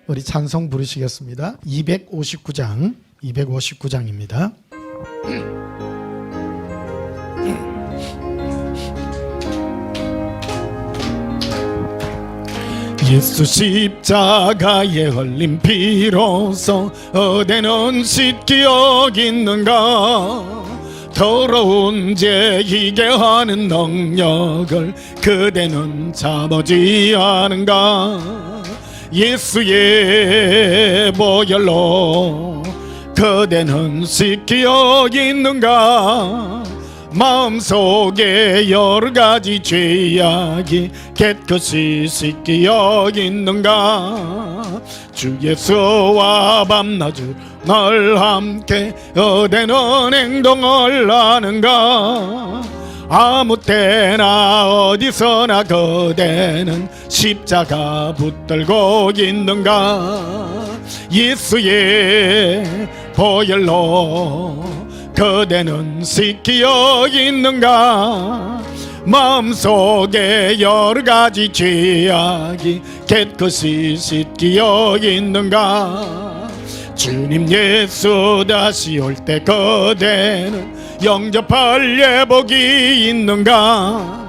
우리 찬송 부르시겠습니다. 259장입니다. 예수 십자가에 흘린 피로써 어디는 씻기 여기는가. 더러운 죄이게 하는 능력을 그대는 잡아지 않은가. 예수의 보혈로 그대는 씻기 여기는가. 마음속에 여러가지 죄악이 깨끗이 씻기 여기는가. 주 예수와 밤낮을 늘 함께 어디는 행동을 하는가. 아무 때나 어디서나 그대는 십자가 붙들고 있는가. 예수의 보혈로 그대는 씻기 여기는가. 마음속에 여러가지 죄악이 깨끗이 씻기 여기는가. 주님 예수 다시 올 때 그대는 영접할 예복이 있는가.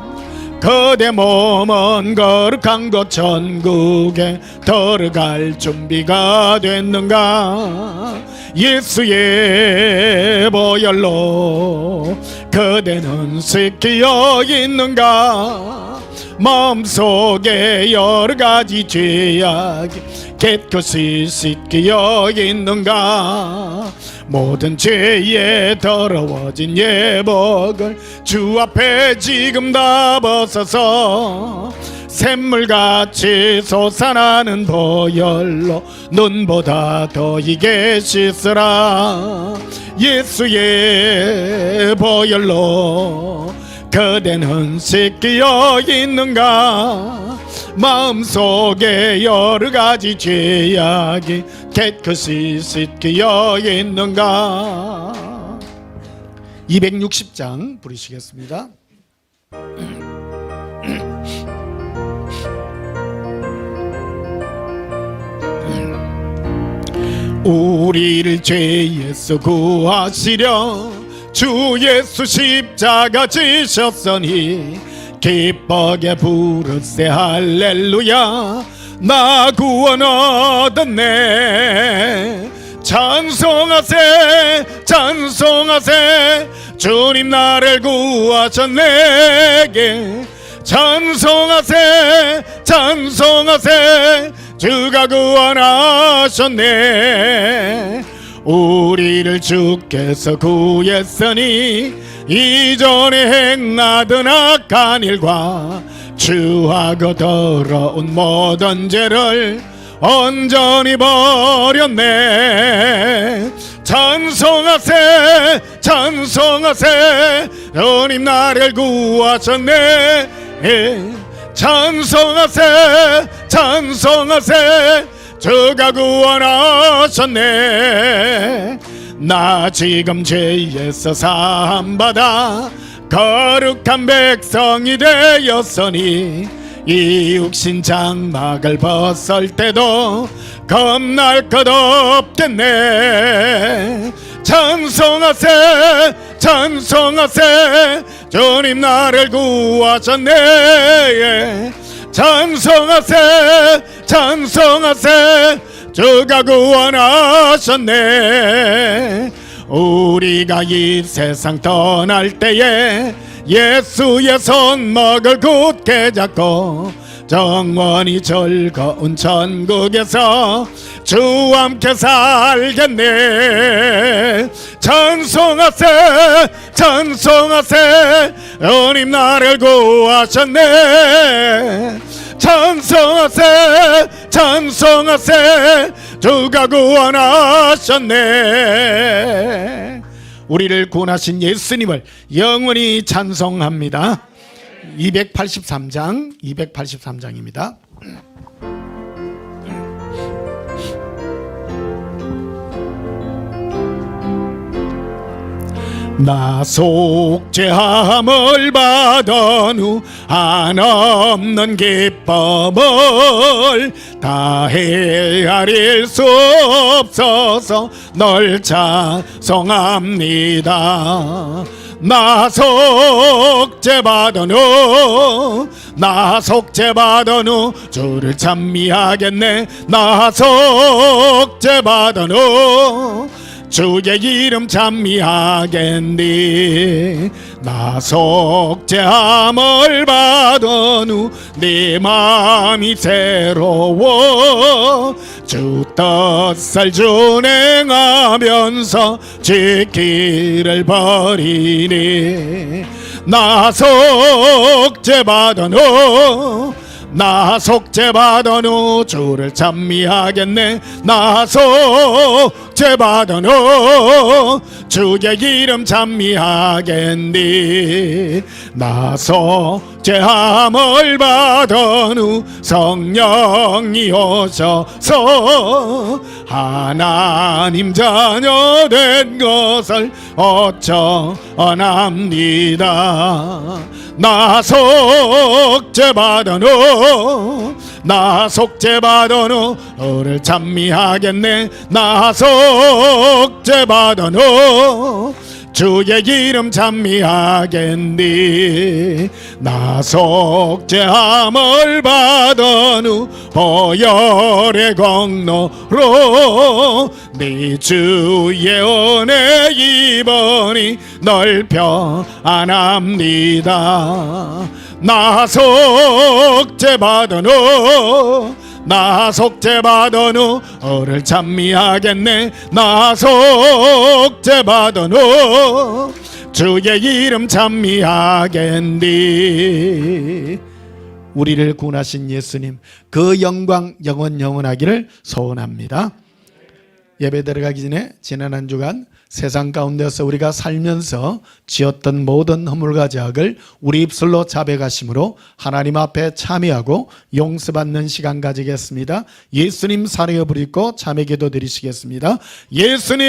그대 몸은 거룩한 것 천국에 들어갈 준비가 됐는가. 예수의 보혈로 그대는 씻기 여기는가. 마음속에 여러가지 죄악이 깨끗이 씻기 여기는가. 모든 죄에 더러워진 예복을 주 앞에 지금 다 벗어서 샘물같이 솟아나는 보혈로 눈보다 더 이게 씻으라. 예수의 보혈로 그대는 씻기 여기는가. 마음속에 여러가지 죄악이 깨끗이 씻기 여기는가. 260장 부르시겠습니다. 우리를 죄에서 구하시려 주 예수 십자가 지셨으니 기쁘게 부르세 할렐루야. 나 구원 얻었네. 찬송하세 찬송하세 주님 나를 구하셨네. 찬송하세 찬송하세 주가 구원하셨네. 우리를 주께서 구했으니 이전에 행하던 악한 일과 주하고 더러운 모든 죄를 온전히 버렸네. 찬송하세 찬송하세 주님 나를 구하셨네. 찬송하세 찬송하세 주가 구원하셨네. 나 지금 죄에서 사함받아 거룩한 백성이 되었으니 이 육신 장막을 벗을 때도 겁날 것 없겠네. 찬송하세 찬송하세 주님 나를 구하셨네. 찬송하세 찬송하세 주가 구원하셨네. 우리가 이 세상 떠날 때에 예수의 손목을 굳게 잡고 영원히 즐거운 천국에서 주와 함께 살겠네. 찬송하세 찬송하세 주님 나를 구하셨네. 찬송하세 찬송하세 주가 구원하셨네. 우리를 구원하신 예수님을 영원히 찬송합니다. 283장입니다. 나 속죄함을 받은 후 한없는 기쁨을 다 헤아릴 수 없어서 널 찬송합니다. 나 속죄받은 후 나 속죄받은 후 주를 찬미하겠네. 나 속죄받은 후 주의 이름 찬미하겠니. 나 속죄함을 받은 후 네 마음이 새로워 주 뜻을 준행하면서 지키를 버리니. 나 속죄받은 후 나 속죄받은 후 주를 찬미하겠네. 나 속죄받은 후 주의 이름 찬미하겠니. 나 속죄함을 받은 후 성령이 오셔서 하나님 자녀 된 것을 어쩌합니다. 나 속죄받은 후 나 속죄받은 후 너를 찬미하겠네. 나 속죄받은 후 주의 이름 찬미하겠니. 나 속죄함을 받은 후 보혈의 공로로 네 주의 은혜 입으니 널 평안합니다. 나 속죄받은 후 나 속죄받은 후 너를 찬미하겠네. 나 속죄받은 후 주의 이름 찬미하겠니. 우리를 구원하신 예수님 그 영광 영원하기를 소원합니다. 예배 들어가기 전에 지난 한 주간 세상 가운데서 우리가 살면서 지었던 모든 허물과 죄악을 우리 입술로 자백하심으로 하나님 앞에 참여하고 용서받는 시간 가지겠습니다. 예수님 사랑해 부리고 참회 기도 드리시겠습니다. 예수님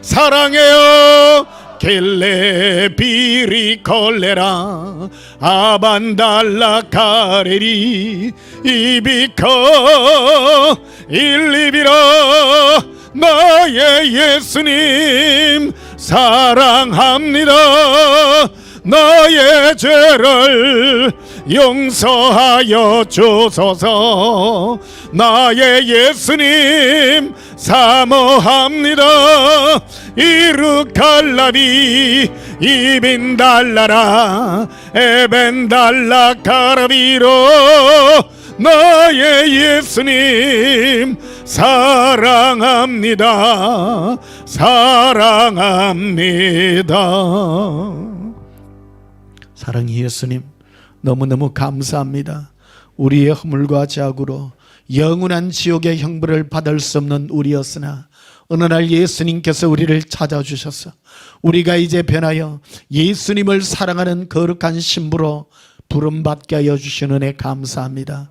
사랑해요. 켈레 비리 콜레라 아반달라 카레리 이비커 일리비라. 나의 예수님 사랑합니다. 나의 죄를 용서하여 주소서. 나의 예수님 사모합니다. 이르칼라비 이빈달라라 에벤달라 카라비로. 나의 예수님 사랑합니다. 사랑합니다. 사랑의 예수님 너무너무 감사합니다. 우리의 허물과 죄악으로 영원한 지옥의 형벌을 받을 수 없는 우리였으나 어느 날 예수님께서 우리를 찾아주셔서 우리가 이제 변하여 예수님을 사랑하는 거룩한 신부로 부름받게 하여 주신 은혜 감사합니다.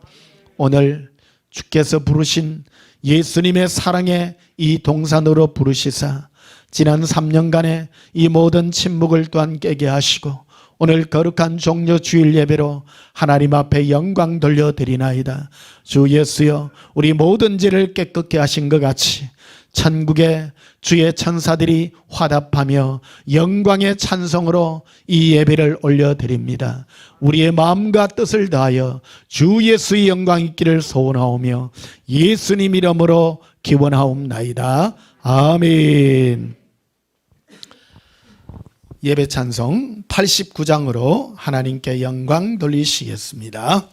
오늘 주께서 부르신 예수님의 사랑의 이 동산으로 부르시사 지난 3년간의 이 모든 침묵을 또한 깨게 하시고 오늘 거룩한 종려 주일 예배로 하나님 앞에 영광 돌려드리나이다. 주 예수여, 우리 모든 죄를 깨끗게 하신 것 같이 천국의 주의 천사들이 화답하며 영광의 찬송으로 이 예배를 올려드립니다. 우리의 마음과 뜻을 다하여 주 예수의 영광 있기를 소원하오며 예수님 이름으로 기원하옵나이다. 아멘. 예배 찬송 89장으로 하나님께 영광 돌리시겠습니다.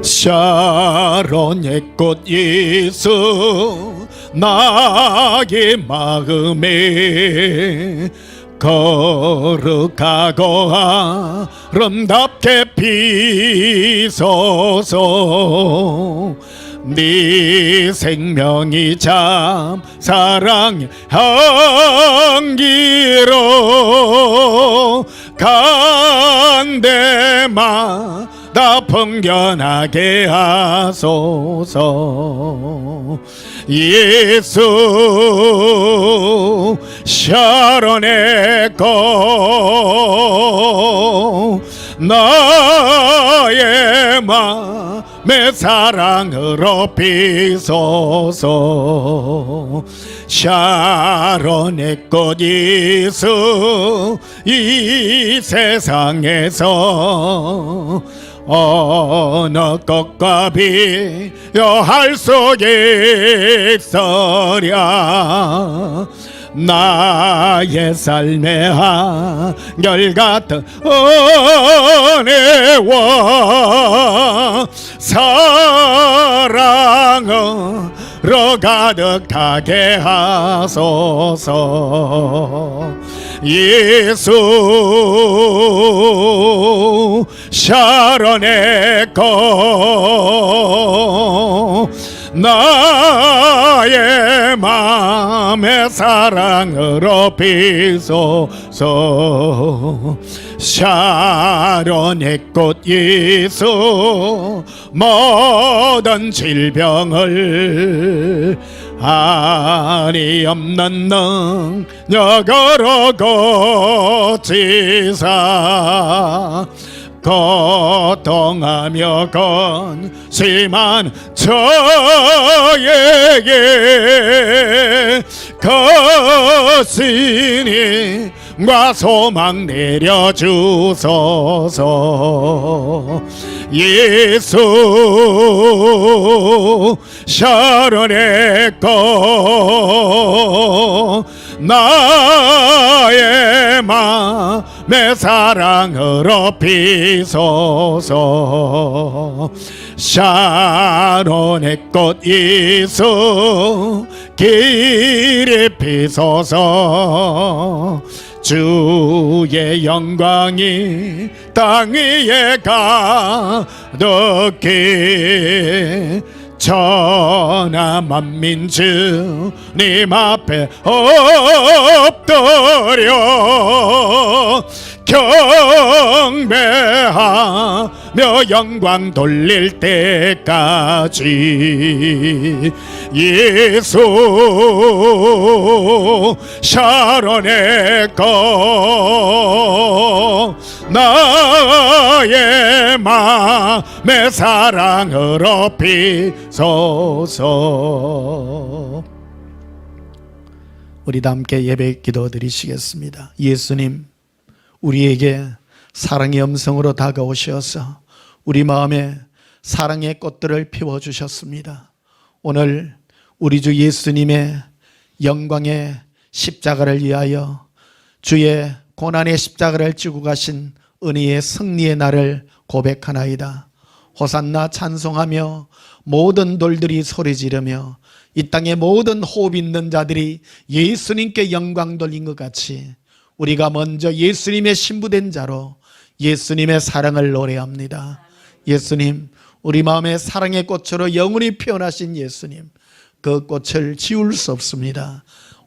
샤론의 꽃 예수 나의 마음에 거룩하고 아름답게 피소서. 네 생명이 참 사랑의 향기로 간대마다 다 풍겨나게 하소서. 예수 샤론의 거 나의 맘의 사랑으로 비소서. 샤론의 꽃 예수 이 세상에서 어느 꽃과 비교할 수 있으랴. 나의 삶의 한결같은 은혜와 사랑으로 가득하게 하소서. 예수 샤론의 거 나의 맘의 사랑으로 비소서. 샤론의 꽃 예수 모든 질병을 아니 없는 능력으로 고치사. 고통하며 근심한 저에게 거신과 소망 내려주소서. 예수 샤론의 거 나의 맘의 사랑으로 비소서. 샤론의 꽃 예수 길이 피소서. 주의 영광이 땅 위에 가득히 천하 만민 주님 앞에 엎드려 경배하며 영광 돌릴 때까지. 예수 샤론의 거 나의 맘의 사랑으로 비소서. 우리 다 함께 예배 기도 드리시겠습니다. 예수님, 우리에게 사랑의 음성으로 다가오셔서 우리 마음에 사랑의 꽃들을 피워주셨습니다. 오늘 우리 주 예수님의 영광의 십자가를 위하여 주의 고난의 십자가를 지고 가신 은혜의 승리의 날을 고백하나이다. 호산나 찬송하며 모든 돌들이 소리 지르며 이 땅의 모든 호흡 있는 자들이 예수님께 영광 돌린 것 같이 우리가 먼저 예수님의 신부된 자로 예수님의 사랑을 노래합니다. 예수님, 우리 마음에 사랑의 꽃으로 영원히 피어나신 예수님, 그 꽃을 지울 수 없습니다.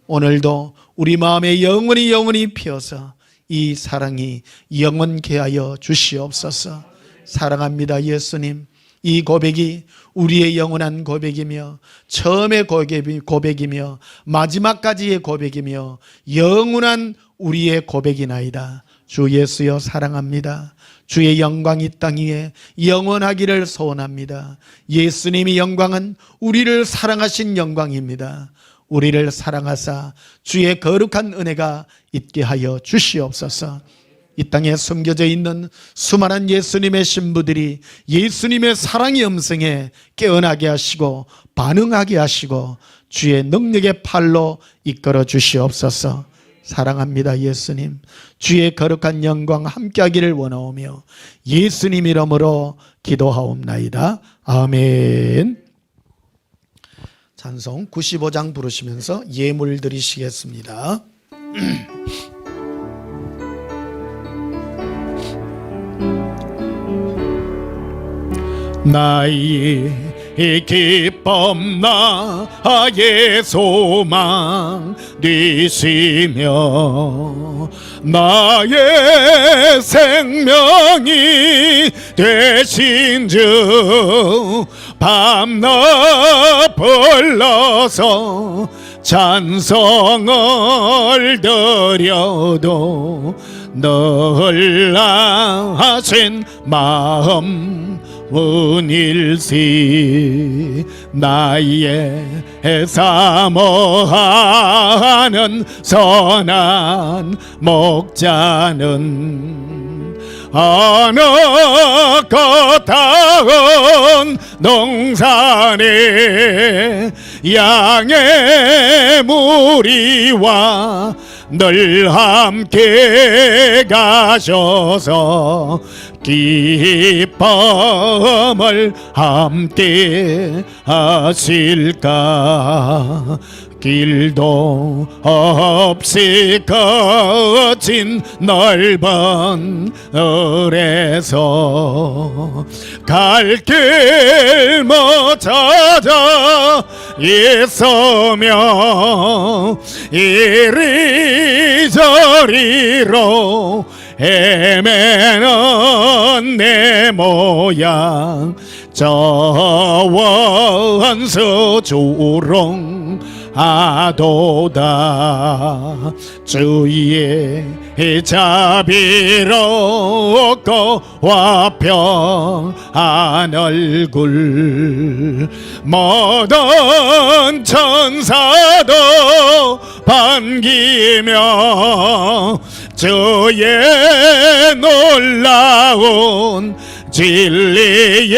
오늘도 우리 마음에 영원히 피어서 이 사랑이 영원케 하여 주시옵소서. 사랑합니다 예수님. 이 고백이 우리의 영원한 고백이며 처음의 고백이며 마지막까지의 고백이며 영원한 우리의 고백이나이다. 주 예수여 사랑합니다. 주의 영광이 땅 위에 영원하기를 소원합니다. 예수님의 영광은 우리를 사랑하신 영광입니다. 우리를 사랑하사 주의 거룩한 은혜가 있게 하여 주시옵소서. 이 땅에 숨겨져 있는 수많은 예수님의 신부들이 예수님의 사랑의 음성에 깨어나게 하시고 반응하게 하시고 주의 능력의 팔로 이끌어 주시옵소서. 사랑합니다 예수님. 주의 거룩한 영광 함께하기를 원하오며 예수님 이름으로 기도하옵나이다. 아멘. 찬송 95장 부르시면서 예물 드리시겠습니다. 나의 이 기쁨 나의 소망 되시며 나의 생명이 되신 주 밤낮 불러서 찬송을 드려도 놀라신 마음 문일시 나의 사모하는 선한 목자는 어느 꽃다운 농산에 양의 무리와 늘 함께 가셔서 기쁨을 함께 하실까. 길도 없이 거친 넓은 을에서 갈 길 못 찾아 있으며 이리저리로 헤매는 내 모양 저 원수 조롱 하도다. 주의 자비롭고 화평한 얼굴 모든 천사도 반기며 주의 놀라운 진리의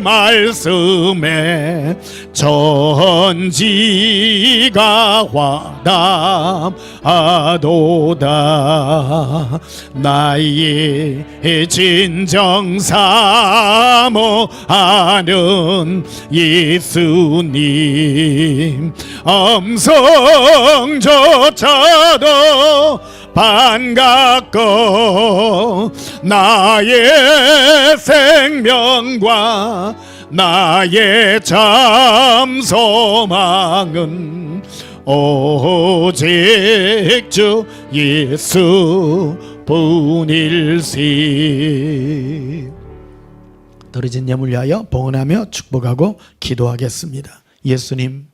말씀에 천지가 화답하도다. 나의 진정 사모하는 예수님 음성조차도 반갑고 나의 생명과 나의 참 소망은 오직 주 예수 뿐일시. 더러진 예물 위하여 봉헌하며 축복하고 기도하겠습니다. 예수님,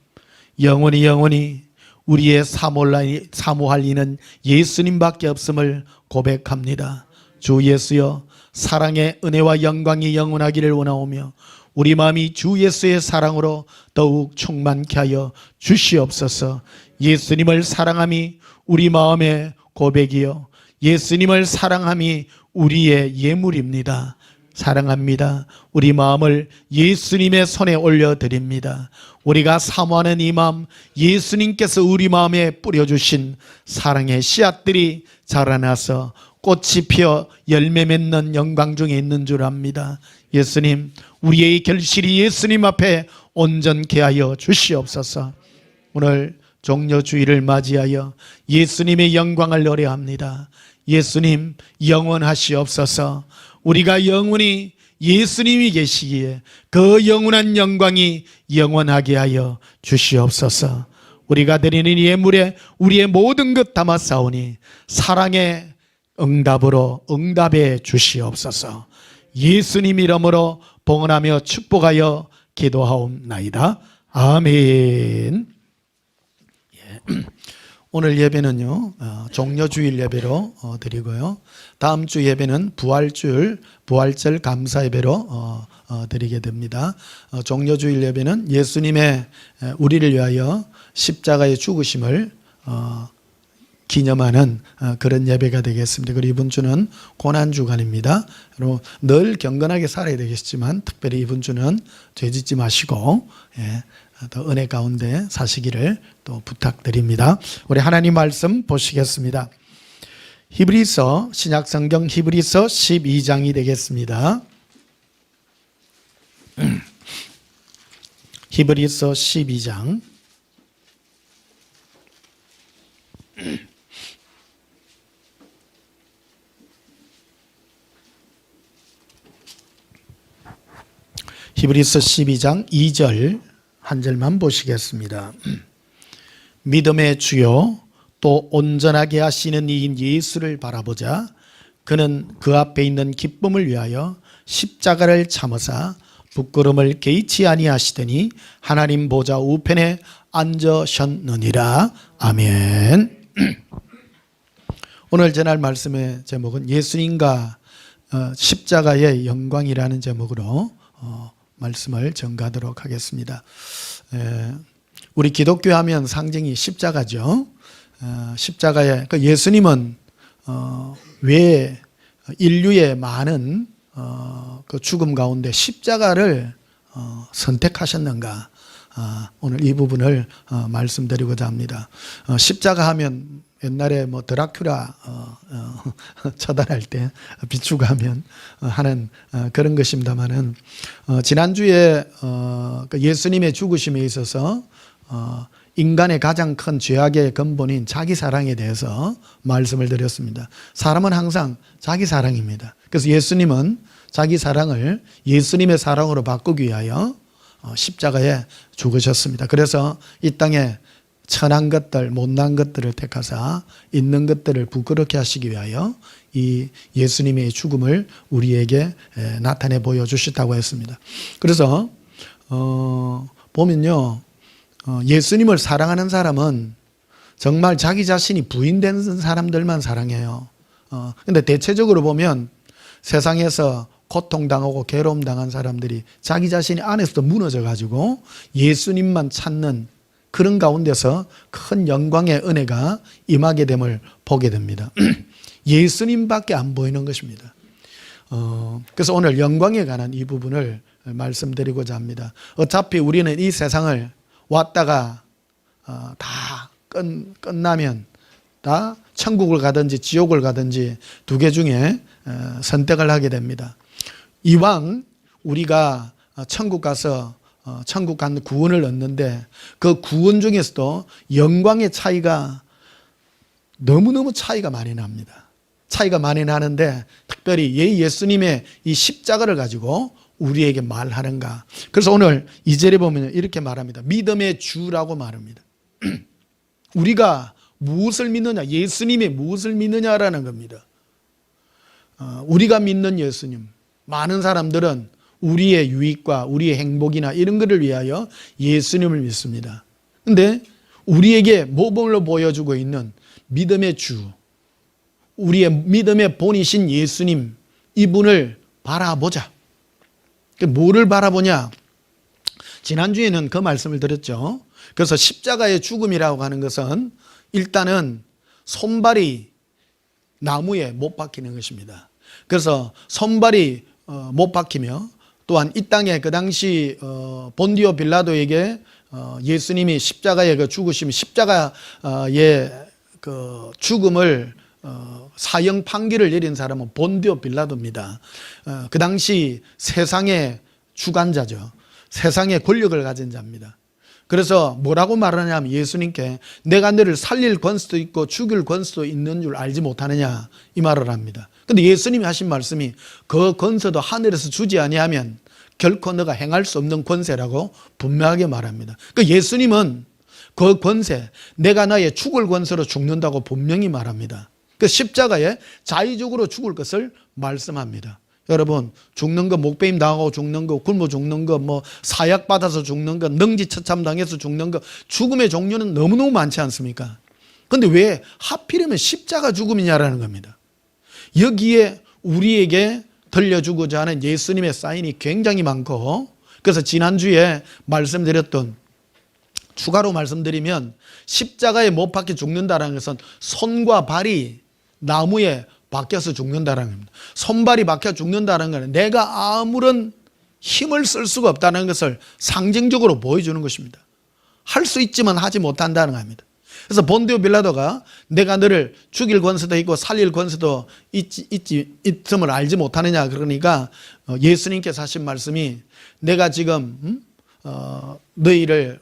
영원히 우리의 사모할 이는 예수님밖에 없음을 고백합니다. 주 예수여, 사랑의 은혜와 영광이 영원하기를 원하오며 우리 마음이 주 예수의 사랑으로 더욱 충만케 하여 주시옵소서. 예수님을 사랑함이 우리 마음의 고백이요 예수님을 사랑함이 우리의 예물입니다. 사랑합니다. 우리 마음을 예수님의 손에 올려드립니다. 우리가 사모하는 이 마음, 예수님께서 우리 마음에 뿌려주신 사랑의 씨앗들이 자라나서 꽃이 피어 열매 맺는 영광 중에 있는 줄 압니다. 예수님, 우리의 결실이 예수님 앞에 온전케 하여 주시옵소서. 오늘 종려주의를 맞이하여 예수님의 영광을 노래합니다. 예수님 영원하시옵소서. 우리가 영원히 예수님이 계시기에 그 영원한 영광이 영원하게 하여 주시옵소서. 우리가 드리는 예물에 우리의 모든 것 담아 싸우니 사랑의 응답으로 응답해 주시옵소서. 예수님 이름으로 봉헌하며 축복하여 기도하옵나이다. 아멘. 오늘 예배는요 종려주일 예배로 드리고요, 다음 주 예배는 부활절 감사 예배로 드리게 됩니다. 종려주일 예배는 예수님의 우리를 위하여 십자가의 죽으심을 기념하는 그런 예배가 되겠습니다. 그리고 이번 주는 고난주간입니다. 그리고 늘 경건하게 살아야 되겠지만 특별히 이번 주는 죄짓지 마시고 더 은혜 가운데 사시기를 또 부탁드립니다. 우리 하나님 말씀 보시겠습니다. 히브리서, 신약성경 히브리서 12장이 되겠습니다. 히브리서 12장 히브리서 12장 2절 한 절만 보시겠습니다. 믿음의 주요 또 온전하게 하시는 이인 예수를 바라보자. 그는 그 앞에 있는 기쁨을 위하여 십자가를 참으사 부끄러움을 개의치 아니하시더니 하나님 보좌 우편에 앉으셨느니라. 아멘. 오늘 전할 말씀의 제목은 예수님과 십자가의 영광이라는 제목으로 말씀을 전가하도록 하겠습니다. 우리 기독교 하면 상징이 십자가죠. 십자가에 예수님은 왜 인류의 많은 그 죽음 가운데 십자가를 선택하셨는가? 오늘 이 부분을 말씀드리고자 합니다. 십자가 하면 옛날에 뭐 드라큘라 처단할 때 비추가면 하는 그런 것입니다만은 지난주에 그 예수님의 죽으심에 있어서 인간의 가장 큰 죄악의 근본인 자기 사랑에 대해서 말씀을 드렸습니다. 사람은 항상 자기 사랑입니다. 그래서 예수님은 자기 사랑을 예수님의 사랑으로 바꾸기 위하여 십자가에 죽으셨습니다. 그래서 이 땅에 천한 것들, 못난 것들을 택하사 있는 것들을 부끄럽게 하시기 위하여 이 예수님의 죽음을 우리에게 나타내 보여주셨다고 했습니다. 그래서 보면요, 예수님을 사랑하는 사람은 정말 자기 자신이 부인된 사람들만 사랑해요. 근데 대체적으로 보면 세상에서 고통당하고 괴로움 당한 사람들이 자기 자신이 안에서도 무너져가지고 예수님만 찾는 그런 가운데서 큰 영광의 은혜가 임하게 됨을 보게 됩니다. 예수님밖에 안 보이는 것입니다. 그래서 오늘 영광에 관한 이 부분을 말씀드리고자 합니다. 어차피 우리는 이 세상을 왔다가 다 끝나면 다 천국을 가든지 지옥을 가든지 두 개 중에 선택을 하게 됩니다. 이왕 우리가 천국 가서 천국 간 구원을 얻는데 그 구원 중에서도 영광의 차이가 너무너무 차이가 많이 납니다. 차이가 많이 나는데 특별히 예수님의 이 십자가를 가지고 우리에게 말하는가. 그래서 오늘 2절에 보면 이렇게 말합니다. 믿음의 주라고 말합니다. 우리가 무엇을 믿느냐, 예수님의 무엇을 믿느냐라는 겁니다. 우리가 믿는 예수님, 많은 사람들은 우리의 유익과 우리의 행복이나 이런 것을 위하여 예수님을 믿습니다. 그런데 우리에게 모범으로 보여주고 있는 믿음의 주, 우리의 믿음의 본이신 예수님, 이분을 바라보자. 뭐를 바라보냐? 지난주에는 그 말씀을 드렸죠. 그래서 십자가의 죽음이라고 하는 것은 일단은 손발이 나무에 못 박히는 것입니다. 그래서 손발이 못 박히며 또한 이 땅에 그 당시 본디오 빌라도에게 예수님이 십자가에 그 죽으시면 십자가의 그 죽음을 사형 판결을 내린 사람은 본디오 빌라도입니다. 그 당시 세상의 주관자죠. 세상의 권력을 가진 자입니다. 그래서 뭐라고 말하냐면 예수님께 내가 너를 살릴 권수도 있고 죽일 권수도 있는 줄 알지 못하느냐 이 말을 합니다. 근데 예수님이 하신 말씀이 그 권세도 하늘에서 주지 아니하면 결코 너가 행할 수 없는 권세라고 분명하게 말합니다. 그 예수님은 그 권세, 내가 나의 죽을 권세로 죽는다고 분명히 말합니다. 그 십자가에 자의적으로 죽을 것을 말씀합니다. 여러분, 죽는 거 목베임 당하고 죽는 거, 굶어 죽는 거, 뭐 사약 받아서 죽는 거, 능지처참 당해서 죽는 거, 죽음의 종류는 너무너무 많지 않습니까? 그런데 왜 하필이면 십자가 죽음이냐라는 겁니다. 여기에 우리에게 들려주고자 하는 예수님의 사인이 굉장히 많고, 그래서 지난주에 말씀드렸던 추가로 말씀드리면 십자가에 못 박혀 죽는다는 것은 손과 발이 나무에 박혀서 죽는다는 겁니다. 손발이 박혀 죽는다는 것은 내가 아무런 힘을 쓸 수가 없다는 것을 상징적으로 보여주는 것입니다. 할 수 있지만 하지 못한다는 겁니다. 그래서 본디오 빌라도가 내가 너를 죽일 권세도 있고 살릴 권세도 있음을 알지 못하느냐 그러니까 예수님께서 하신 말씀이 내가 지금 너희를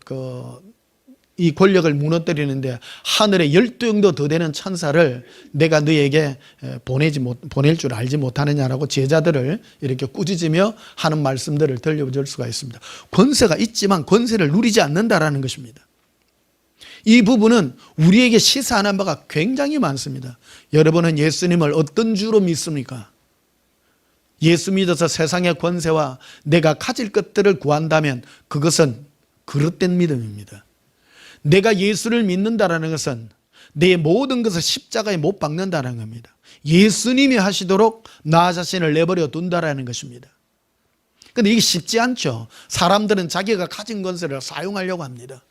이 권력을 무너뜨리는데 하늘에 12영도 더 되는 천사를 내가 너에게 보낼 줄 알지 못하느냐라고 제자들을 이렇게 꾸짖으며 하는 말씀들을 들려줄 수가 있습니다. 권세가 있지만 권세를 누리지 않는다라는 것입니다. 이 부분은 우리에게 시사하는 바가 굉장히 많습니다. 여러분은 예수님을 어떤 주로 믿습니까? 예수 믿어서 세상의 권세와 내가 가질 것들을 구한다면 그것은 그릇된 믿음입니다. 내가 예수를 믿는다라는 것은 내 모든 것을 십자가에 못 박는다는 겁니다. 예수님이 하시도록 나 자신을 내버려 둔다라는 것입니다. 그런데 이게 쉽지 않죠. 사람들은 자기가 가진 권세를 사용하려고 합니다.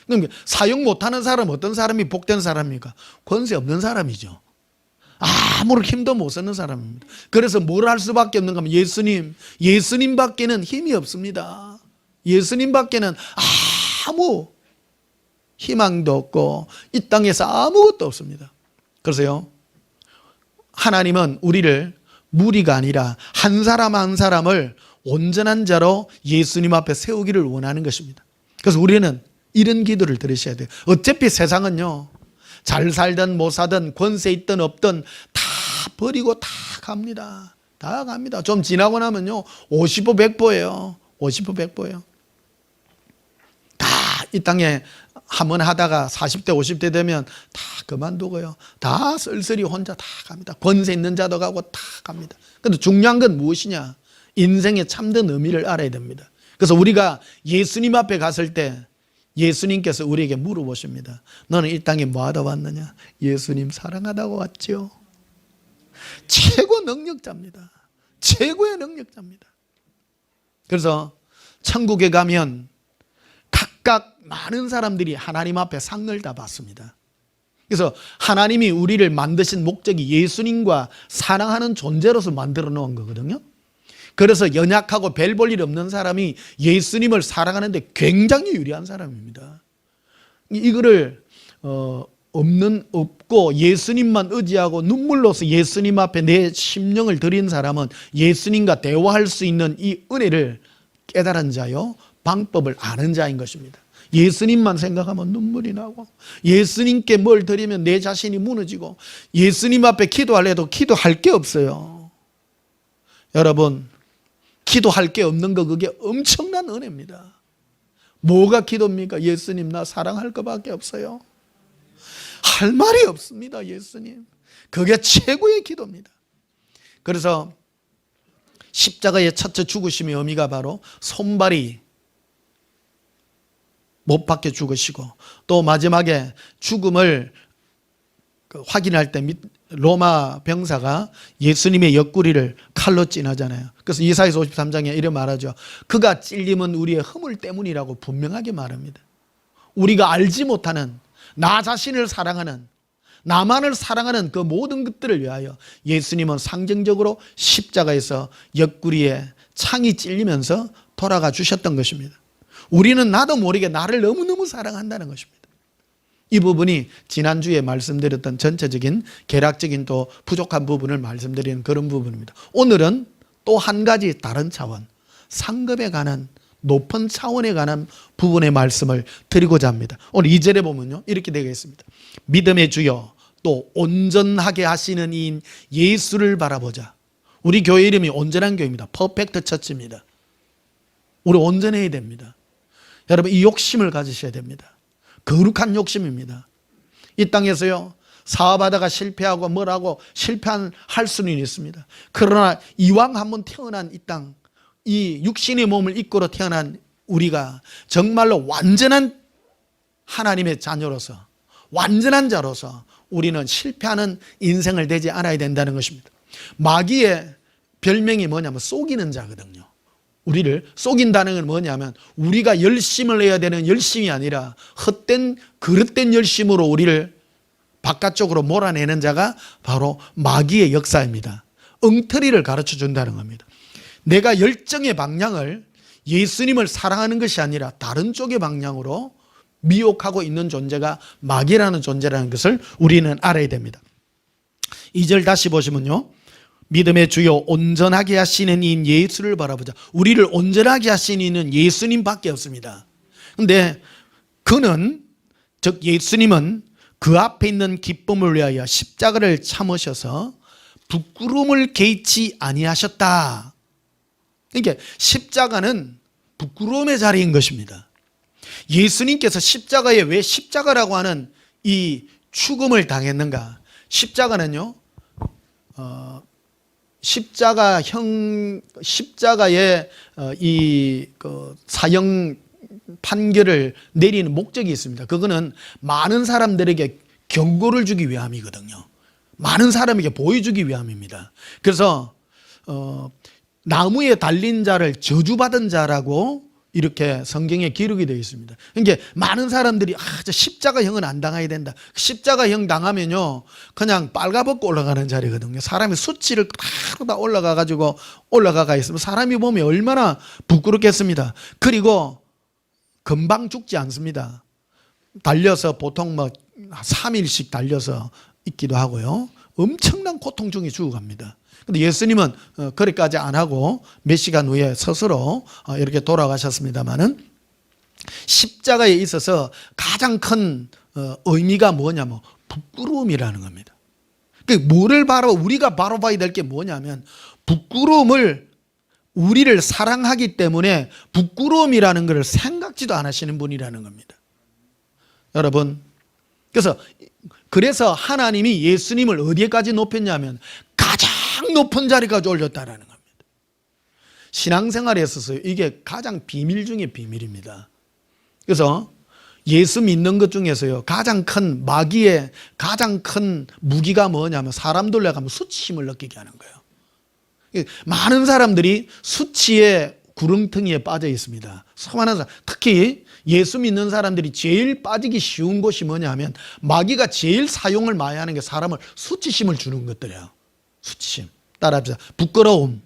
그럼 사용 못하는 사람은 어떤 사람이 복된 사람입니까? 권세 없는 사람이죠. 아무런 힘도 못 쓰는 사람입니다. 그래서 뭘 할 수밖에 없는가 하면 예수님밖에는 힘이 없습니다. 예수님밖에는 아무 희망도 없고 이 땅에서 아무것도 없습니다. 그래서요, 하나님은 우리를 무리가 아니라 한 사람 한 사람을 온전한 자로 예수님 앞에 세우기를 원하는 것입니다. 그래서 우리는 이런 기도를 들으셔야 돼요. 어차피 세상은요, 잘 살든 못 살든 권세 있든 없든 다 버리고 다 갑니다. 다 갑니다. 좀 지나고 나면요 50% 100%예요. 50% 100%예요. 다 이 땅에 한번 하다가 40대 50대 되면 다 그만두고요. 다 쓸쓸히 혼자 다 갑니다. 권세 있는 자도 가고 다 갑니다. 그런데 중요한 건 무엇이냐? 인생의 참된 의미를 알아야 됩니다. 그래서 우리가 예수님 앞에 갔을 때 예수님께서 우리에게 물어보십니다. 너는 이 땅에 뭐하다 왔느냐? 예수님 사랑하다고 왔죠. 최고 능력자입니다. 최고의 능력자입니다. 그래서 천국에 가면 각각 많은 사람들이 하나님 앞에 상을 다 받습니다. 그래서 하나님이 우리를 만드신 목적이 예수님과 사랑하는 존재로서 만들어 놓은 거거든요. 그래서 연약하고 별 볼 일 없는 사람이 예수님을 사랑하는데 굉장히 유리한 사람입니다. 이거를 없고 예수님만 의지하고 눈물로서 예수님 앞에 내 심령을 드린 사람은 예수님과 대화할 수 있는 이 은혜를 깨달은 자요, 방법을 아는 자인 것입니다. 예수님만 생각하면 눈물이 나고, 예수님께 뭘 드리면 내 자신이 무너지고, 예수님 앞에 기도하려도 기도할 게 없어요. 여러분, 기도할 게 없는 거, 그게 엄청난 은혜입니다. 뭐가 기도입니까? 예수님 나 사랑할 것밖에 없어요. 할 말이 없습니다. 예수님, 그게 최고의 기도입니다. 그래서 십자가의 첫째 죽으심의 의미가 바로 손발이 못 박혀 죽으시고, 또 마지막에 죽음을 확인할 때 로마 병사가 예수님의 옆구리를 칼로 찌르잖아요. 그래서 이사야서 53장에 이렇게 말하죠. 그가 찔림은 우리의 허물 때문이라고 분명하게 말합니다. 우리가 알지 못하는, 나 자신을 사랑하는, 나만을 사랑하는 그 모든 것들을 위하여 예수님은 상징적으로 십자가에서 옆구리에 창이 찔리면서 돌아가 주셨던 것입니다. 우리는 나도 모르게 나를 너무너무 사랑한다는 것입니다. 이 부분이 지난주에 말씀드렸던 전체적인 계략적인 또 부족한 부분을 말씀드리는 그런 부분입니다. 오늘은 또 한 가지 다른 차원, 상급에 관한 높은 차원에 관한 부분의 말씀을 드리고자 합니다. 오늘 2절에 보면요 이렇게 되겠습니다. 믿음의 주여 또 온전하게 하시는 이인 예수를 바라보자. 우리 교회 이름이 온전한 교회입니다. 퍼펙트 처치입니다. 우리 온전해야 됩니다. 여러분, 이 욕심을 가지셔야 됩니다. 거룩한 욕심입니다. 이 땅에서요 사업하다가 실패하고 뭐라고 실패할 수는 있습니다. 그러나 이왕 한번 태어난 이 땅, 이 육신의 몸을 이끌어 태어난 우리가 정말로 완전한 하나님의 자녀로서, 완전한 자로서 우리는 실패하는 인생을 되지 않아야 된다는 것입니다. 마귀의 별명이 뭐냐면 속이는 자거든요. 우리를 속인다는 건 뭐냐면 우리가 열심을 해야 되는 열심이 아니라 헛된 그릇된 열심으로 우리를 바깥쪽으로 몰아내는 자가 바로 마귀의 역사입니다. 엉터리를 가르쳐 준다는 겁니다. 내가 열정의 방향을 예수님을 사랑하는 것이 아니라 다른 쪽의 방향으로 미혹하고 있는 존재가 마귀라는 존재라는 것을 우리는 알아야 됩니다. 2절 다시 보시면요, 믿음의 주요 온전하게 하시는 이인 예수를 바라보자. 우리를 온전하게 하시는 이는 예수님밖에 없습니다. 그런데 그 그는, 즉 예수님은 그 앞에 있는 기쁨을 위하여 십자가를 참으셔서 부끄러움을 개의치 아니하셨다. 이게 십자가는 부끄러움의 자리인 것입니다. 예수님께서 십자가에 왜 십자가라고 하는 이 죽음을 당했는가? 십자가는요, 십자가의 이 사형 판결을 내리는 목적이 있습니다. 그거는 많은 사람들에게 경고를 주기 위함이거든요. 많은 사람에게 보여주기 위함입니다. 그래서 나무에 달린 자를 저주받은 자라고 이렇게 성경에 기록이 되어 있습니다. 그러니까 많은 사람들이 저 십자가형은 안 당해야 된다. 십자가형 당하면요 그냥 빨가벗고 올라가는 자리거든요. 사람이 수치를 다 올라가 있으면 사람이 보면 얼마나 부끄럽겠습니다. 그리고 금방 죽지 않습니다. 달려서 보통 3일씩 달려서 있기도 하고요. 엄청난 고통 중에 죽어갑니다. 근데 예수님은 그렇게까지 안 하고 몇 시간 후에 스스로 이렇게 돌아가셨습니다만은 십자가에 있어서 가장 큰 의미가 뭐냐면 부끄러움이라는 겁니다. 뭐를 우리가 바로 봐야 될 게 뭐냐면 부끄러움을 우리를 사랑하기 때문에 부끄러움이라는 것을 생각지도 안 하시는 분이라는 겁니다. 여러분, 그래서 하나님이 예수님을 어디에까지 높였냐면 가장 높은 자리까지 올렸다라는 겁니다. 신앙생활에 있어서 이게 가장 비밀 중에 비밀입니다. 그래서 예수 믿는 것 중에서요 가장 큰 마귀의 가장 큰 무기가 뭐냐면 사람들 나가면 수치심을 느끼게 하는 거예요. 많은 사람들이 수치의 구렁텅이에 빠져 있습니다. 수많은 사람, 특히 예수 믿는 사람들이 제일 빠지기 쉬운 곳이 뭐냐면 마귀가 제일 사용을 많이 하는 게 사람을 수치심을 주는 것들이에요. 수치심. 따라합시다. 부끄러움.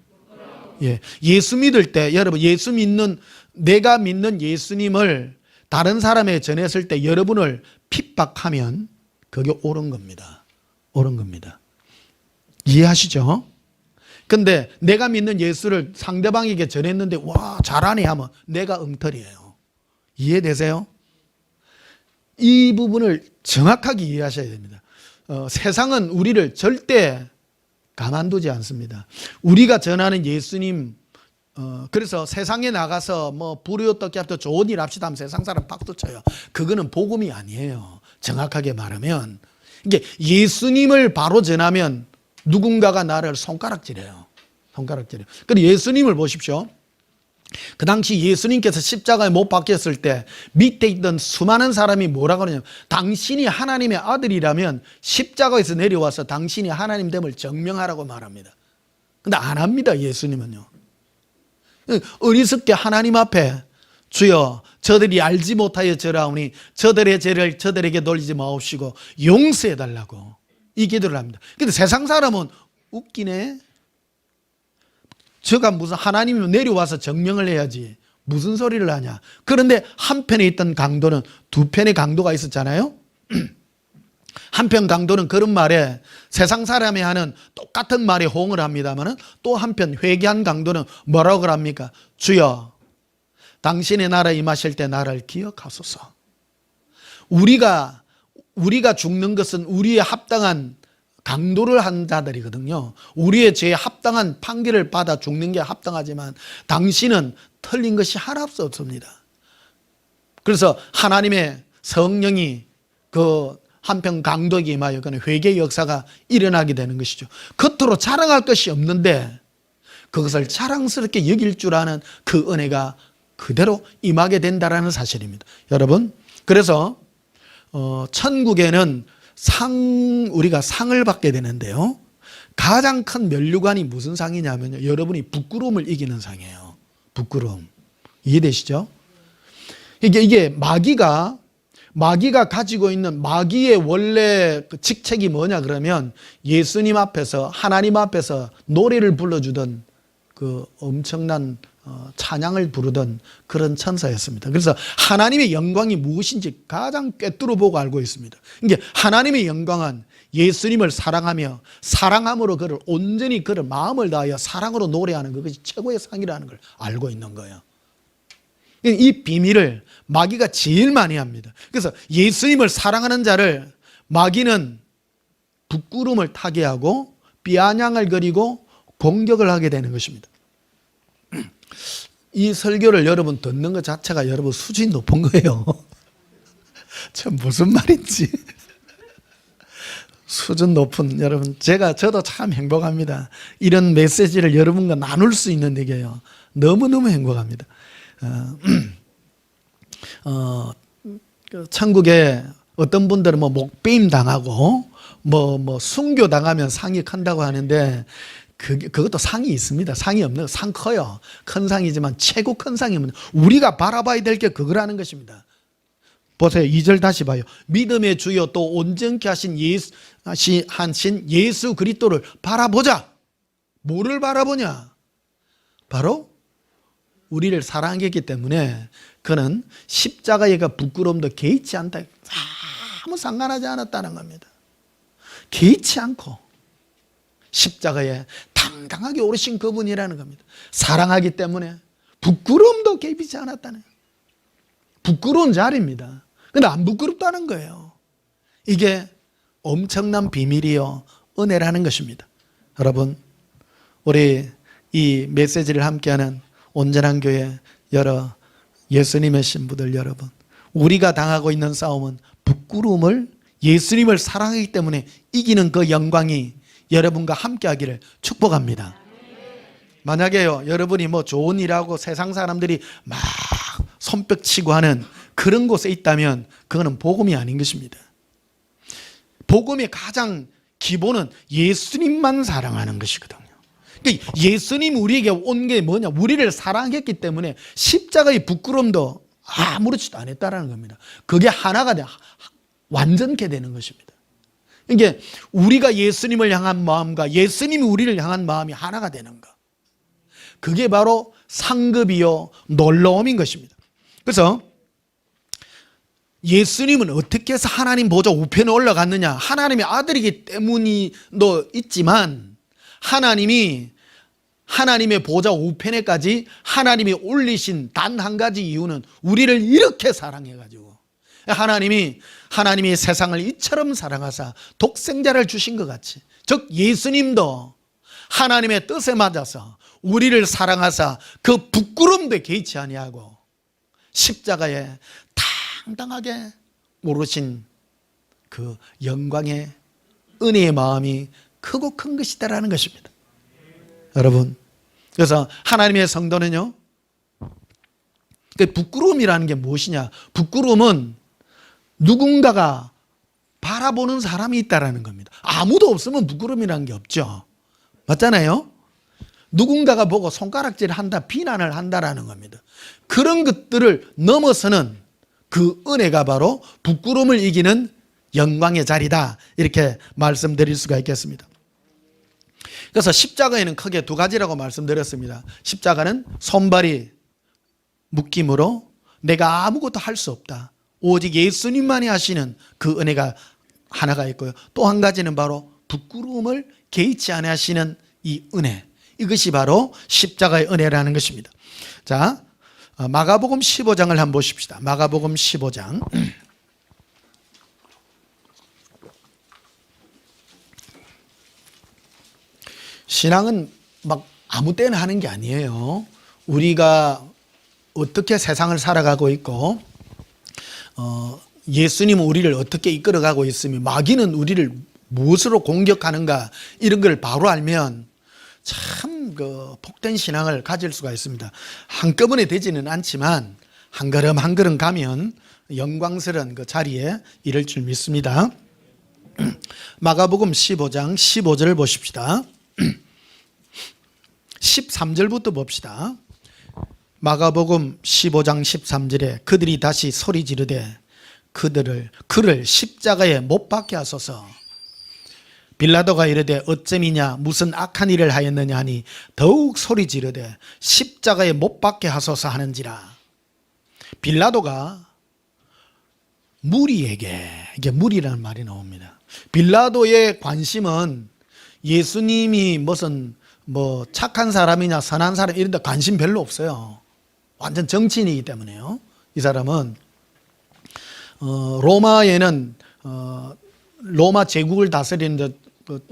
예. 예수 믿을 때 여러분 내가 믿는 예수님을 다른 사람에게 전했을 때 여러분을 핍박하면 그게 옳은 겁니다. 옳은 겁니다. 이해하시죠? 근데 내가 믿는 예수를 상대방에게 전했는데 와 잘하네 하면 내가 엉터리예요. 이해되세요? 이 부분을 정확하게 이해하셔야 됩니다. 세상은 우리를 절대 가만두지 않습니다. 우리가 전하는 예수님, 그래서 세상에 나가서 불이 어떻게 합도 좋은 일 합시다 하면 세상 사람 박수 쳐요. 그거는 복음이 아니에요. 정확하게 말하면 이게 예수님을 바로 전하면 누군가가 나를 손가락질해요. 그런데 예수님을 보십시오. 그 당시 예수님께서 십자가에 못 박혔을 때 밑에 있던 수많은 사람이 뭐라고 하냐면 당신이 하나님의 아들이라면 십자가에서 내려와서 당신이 하나님됨을 증명하라고 말합니다. 근데 안 합니다. 예수님은요. 어리석게 하나님 앞에 주여 저들이 알지 못하여 저라오니 저들의 죄를 저들에게 돌리지 마옵시고 용서해 달라고 이 기도를 합니다. 근데 세상 사람은 웃기네. 저가 무슨 하나님이 내려와서 증명을 해야지 무슨 소리를 하냐. 그런데 한편에 있던 강도는 두 편의 강도가 있었잖아요. 한편 강도는 그런 말에 세상 사람이 하는 똑같은 말에 호응을 합니다만 또 한편 회개한 강도는 뭐라고 합니까? 주여 당신의 나라에 임하실 때 나를 기억하소서. 우리가 죽는 것은 우리의 합당한 강도를 한 자들이거든요. 우리의 죄에 합당한 판결을 받아 죽는 게 합당하지만 당신은 틀린 것이 하나도 없습니다. 그래서 하나님의 성령이 그 한편 강도에게 임하여 그는 회개의 역사가 일어나게 되는 것이죠. 겉으로 자랑할 것이 없는데 그것을 자랑스럽게 여길 줄 아는 그 은혜가 그대로 임하게 된다는 사실입니다. 여러분, 그래서 천국에는 우리가 상을 받게 되는데요. 가장 큰 면류관이 무슨 상이냐면요. 여러분이 부끄러움을 이기는 상이에요. 부끄러움. 이해되시죠? 이게 마귀가 가지고 있는 마귀의 원래 그 직책이 뭐냐 그러면 예수님 앞에서 하나님 앞에서 노래를 불러주던 그 엄청난 찬양을 부르던 그런 천사였습니다. 그래서 하나님의 영광이 무엇인지 가장 꿰뚫어 보고 알고 있습니다. 이게 하나님의 영광은 예수님을 사랑하며 사랑함으로 그를 온전히 그를 마음을 다하여 사랑으로 노래하는 그것이 최고의 상이라는 걸 알고 있는 거예요. 이 비밀을 마귀가 제일 많이 합니다. 그래서 예수님을 사랑하는 자를 마귀는 부끄러움을 타게 하고 비아냥을 거리고 공격을 하게 되는 것입니다. 이 설교를 여러분 듣는 것 자체가 여러분 수준이 높은 거예요. 참 무슨 말인지. 수준 높은 여러분, 저도 참 행복합니다. 이런 메시지를 여러분과 나눌 수 있는 얘기예요. 너무너무 행복합니다. 천국에 어떤 분들은 뭐 목배임 당하고 뭐 순교 당하면 상이 큰다고 하는데 그것도 상이 있습니다. 상이 없는 상 커요. 큰 상이지만 최고 큰 상이면 우리가 바라봐야 될 게 그거라는 것입니다. 보세요. 2절 다시 봐요. 믿음의 주요 또 온전케 하신 예수 그리스도를 바라보자. 뭐를 바라보냐? 바로 우리를 사랑했기 때문에 그는 십자가에가 부끄러움도 개의치 않다. 아무 상관하지 않았다는 겁니다. 개의치 않고 십자가에 당당하게 오르신 그분이라는 겁니다. 사랑하기 때문에 부끄러움도 개의치 않았다는 거예요. 부끄러운 자리입니다. 근데 안 부끄럽다는 거예요. 이게 엄청난 비밀이요 은혜라는 것입니다. 여러분, 우리 이 메시지를 함께하는 온전한 교회 여러 예수님의 신부들 여러분, 우리가 당하고 있는 싸움은 부끄러움을 예수님을 사랑하기 때문에 이기는 그 영광이 여러분과 함께하기를 축복합니다. 만약에요 여러분이 뭐 좋은 일하고 세상 사람들이 막 손뼉치고 하는 그런 곳에 있다면 그거는 복음이 아닌 것입니다. 복음의 가장 기본은 예수님만 사랑하는 것이거든요. 그러니까 예수님 우리에게 온 게 뭐냐? 우리를 사랑했기 때문에 십자가의 부끄러움도 아무렇지도 않았다라는 겁니다. 그게 하나가 돼 완전케 되는 것입니다. 이게 우리가 예수님을 향한 마음과 예수님이 우리를 향한 마음이 하나가 되는 것. 그게 바로 상급이요 놀라움인 것입니다. 그래서 예수님은 어떻게 해서 하나님 보좌 우편에 올라갔느냐? 하나님의 아들이기 때문이도 있지만 하나님이 하나님의 보좌 우편에까지 하나님이 올리신 단 한 가지 이유는 우리를 이렇게 사랑해가지고 하나님이 세상을 이처럼 사랑하사 독생자를 주신 것 같이, 즉 예수님도 하나님의 뜻에 맞아서 우리를 사랑하사 그 부끄러움도 개의치 아니하고 십자가에 당당하게 오르신 그 영광의 은혜의 마음이 크고 큰 것이다라는 것입니다. 여러분, 그래서 하나님의 성도는요, 부끄러움이라는 게 무엇이냐? 부끄러움은 누군가가 바라보는 사람이 있다라는 겁니다. 아무도 없으면 부끄러움이라는 게 없죠. 맞잖아요? 누군가가 보고 손가락질 한다, 비난을 한다라는 겁니다. 그런 것들을 넘어서는 그 은혜가 바로 부끄러움을 이기는 영광의 자리다, 이렇게 말씀드릴 수가 있겠습니다. 그래서 십자가에는 크게 두 가지라고 말씀드렸습니다. 십자가는 손발이 묶임으로 내가 아무것도 할 수 없다, 오직 예수님만이 하시는 그 은혜가 하나가 있고요, 또 한 가지는 바로 부끄러움을 개의치 않아 하시는 이 은혜, 이것이 바로 십자가의 은혜라는 것입니다. 자, 마가복음 15장을 한번 보십시다. 마가복음 15장. 신앙은 막 아무 때나 하는 게 아니에요. 우리가 어떻게 세상을 살아가고 있고 예수님은 우리를 어떻게 이끌어가고 있으며 마귀는 우리를 무엇으로 공격하는가, 이런 걸 바로 알면 참 그 복된 신앙을 가질 수가 있습니다. 한꺼번에 되지는 않지만 한 걸음 한 걸음 가면 영광스러운 그 자리에 이를 줄 믿습니다. 마가복음 15장 15절 보십시다. 13절부터 봅시다. 마가복음 15장 13절에 그들이 다시 소리 지르되 그를 십자가에 못 박게 하소서. 빌라도가 이르되 어쩜이냐, 무슨 악한 일을 하였느냐 하니 더욱 소리 지르되 십자가에 못 박게 하소서 하는지라. 빌라도가 무리에게, 이게 무리라는 말이 나옵니다. 빌라도의 관심은 예수님이 무슨 뭐 착한 사람이냐 선한 사람 이런 데 관심 별로 없어요. 완전 정치인이기 때문에요. 이 사람은 로마에는 로마 제국을 다스리는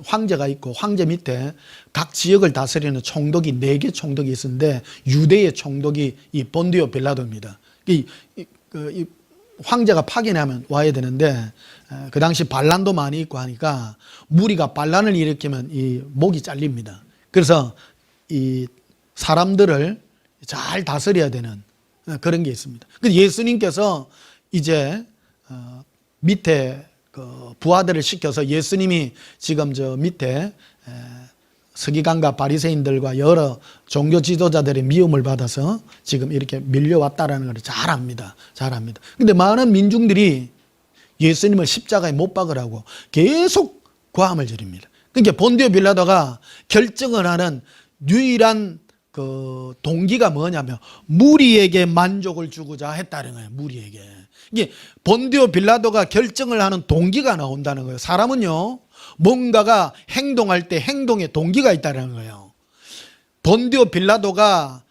황제가 있고 황제 밑에 각 지역을 다스리는 총독이 4개 총독이 있었는데 유대의 총독이 이 본디오 빌라도입니다. 이 황제가 파견하면 와야 되는데 그 당시 반란도 많이 있고 하니까 무리가 반란을 일으키면 이 목이 잘립니다. 그래서 이 사람들을 잘 다스려야 되는 그런 게 있습니다. 그래서 예수님께서 이제 밑에 그 부하들을 시켜서 예수님이 지금 저 밑에 서기관과 바리새인들과 여러 종교 지도자들의 미움을 받아서 지금 이렇게 밀려왔다라는 걸 잘 압니다. 잘 압니다. 근데 많은 민중들이 예수님을 십자가에 못 박으라고 계속 고함을 지릅니다. 그러니까 본디오 빌라도가 결정을 하는 유일한 그 동기가 뭐냐면 무리에게 만족을 주고자 했다는 거예요. 무리에게. 이게 본디오 빌라도가 결정을 하는 동기가 나온다는 거예요. 사람은요, 뭔가가 행동할 때 행동에 동기가 있다는 거예요. 본디오 빌라도가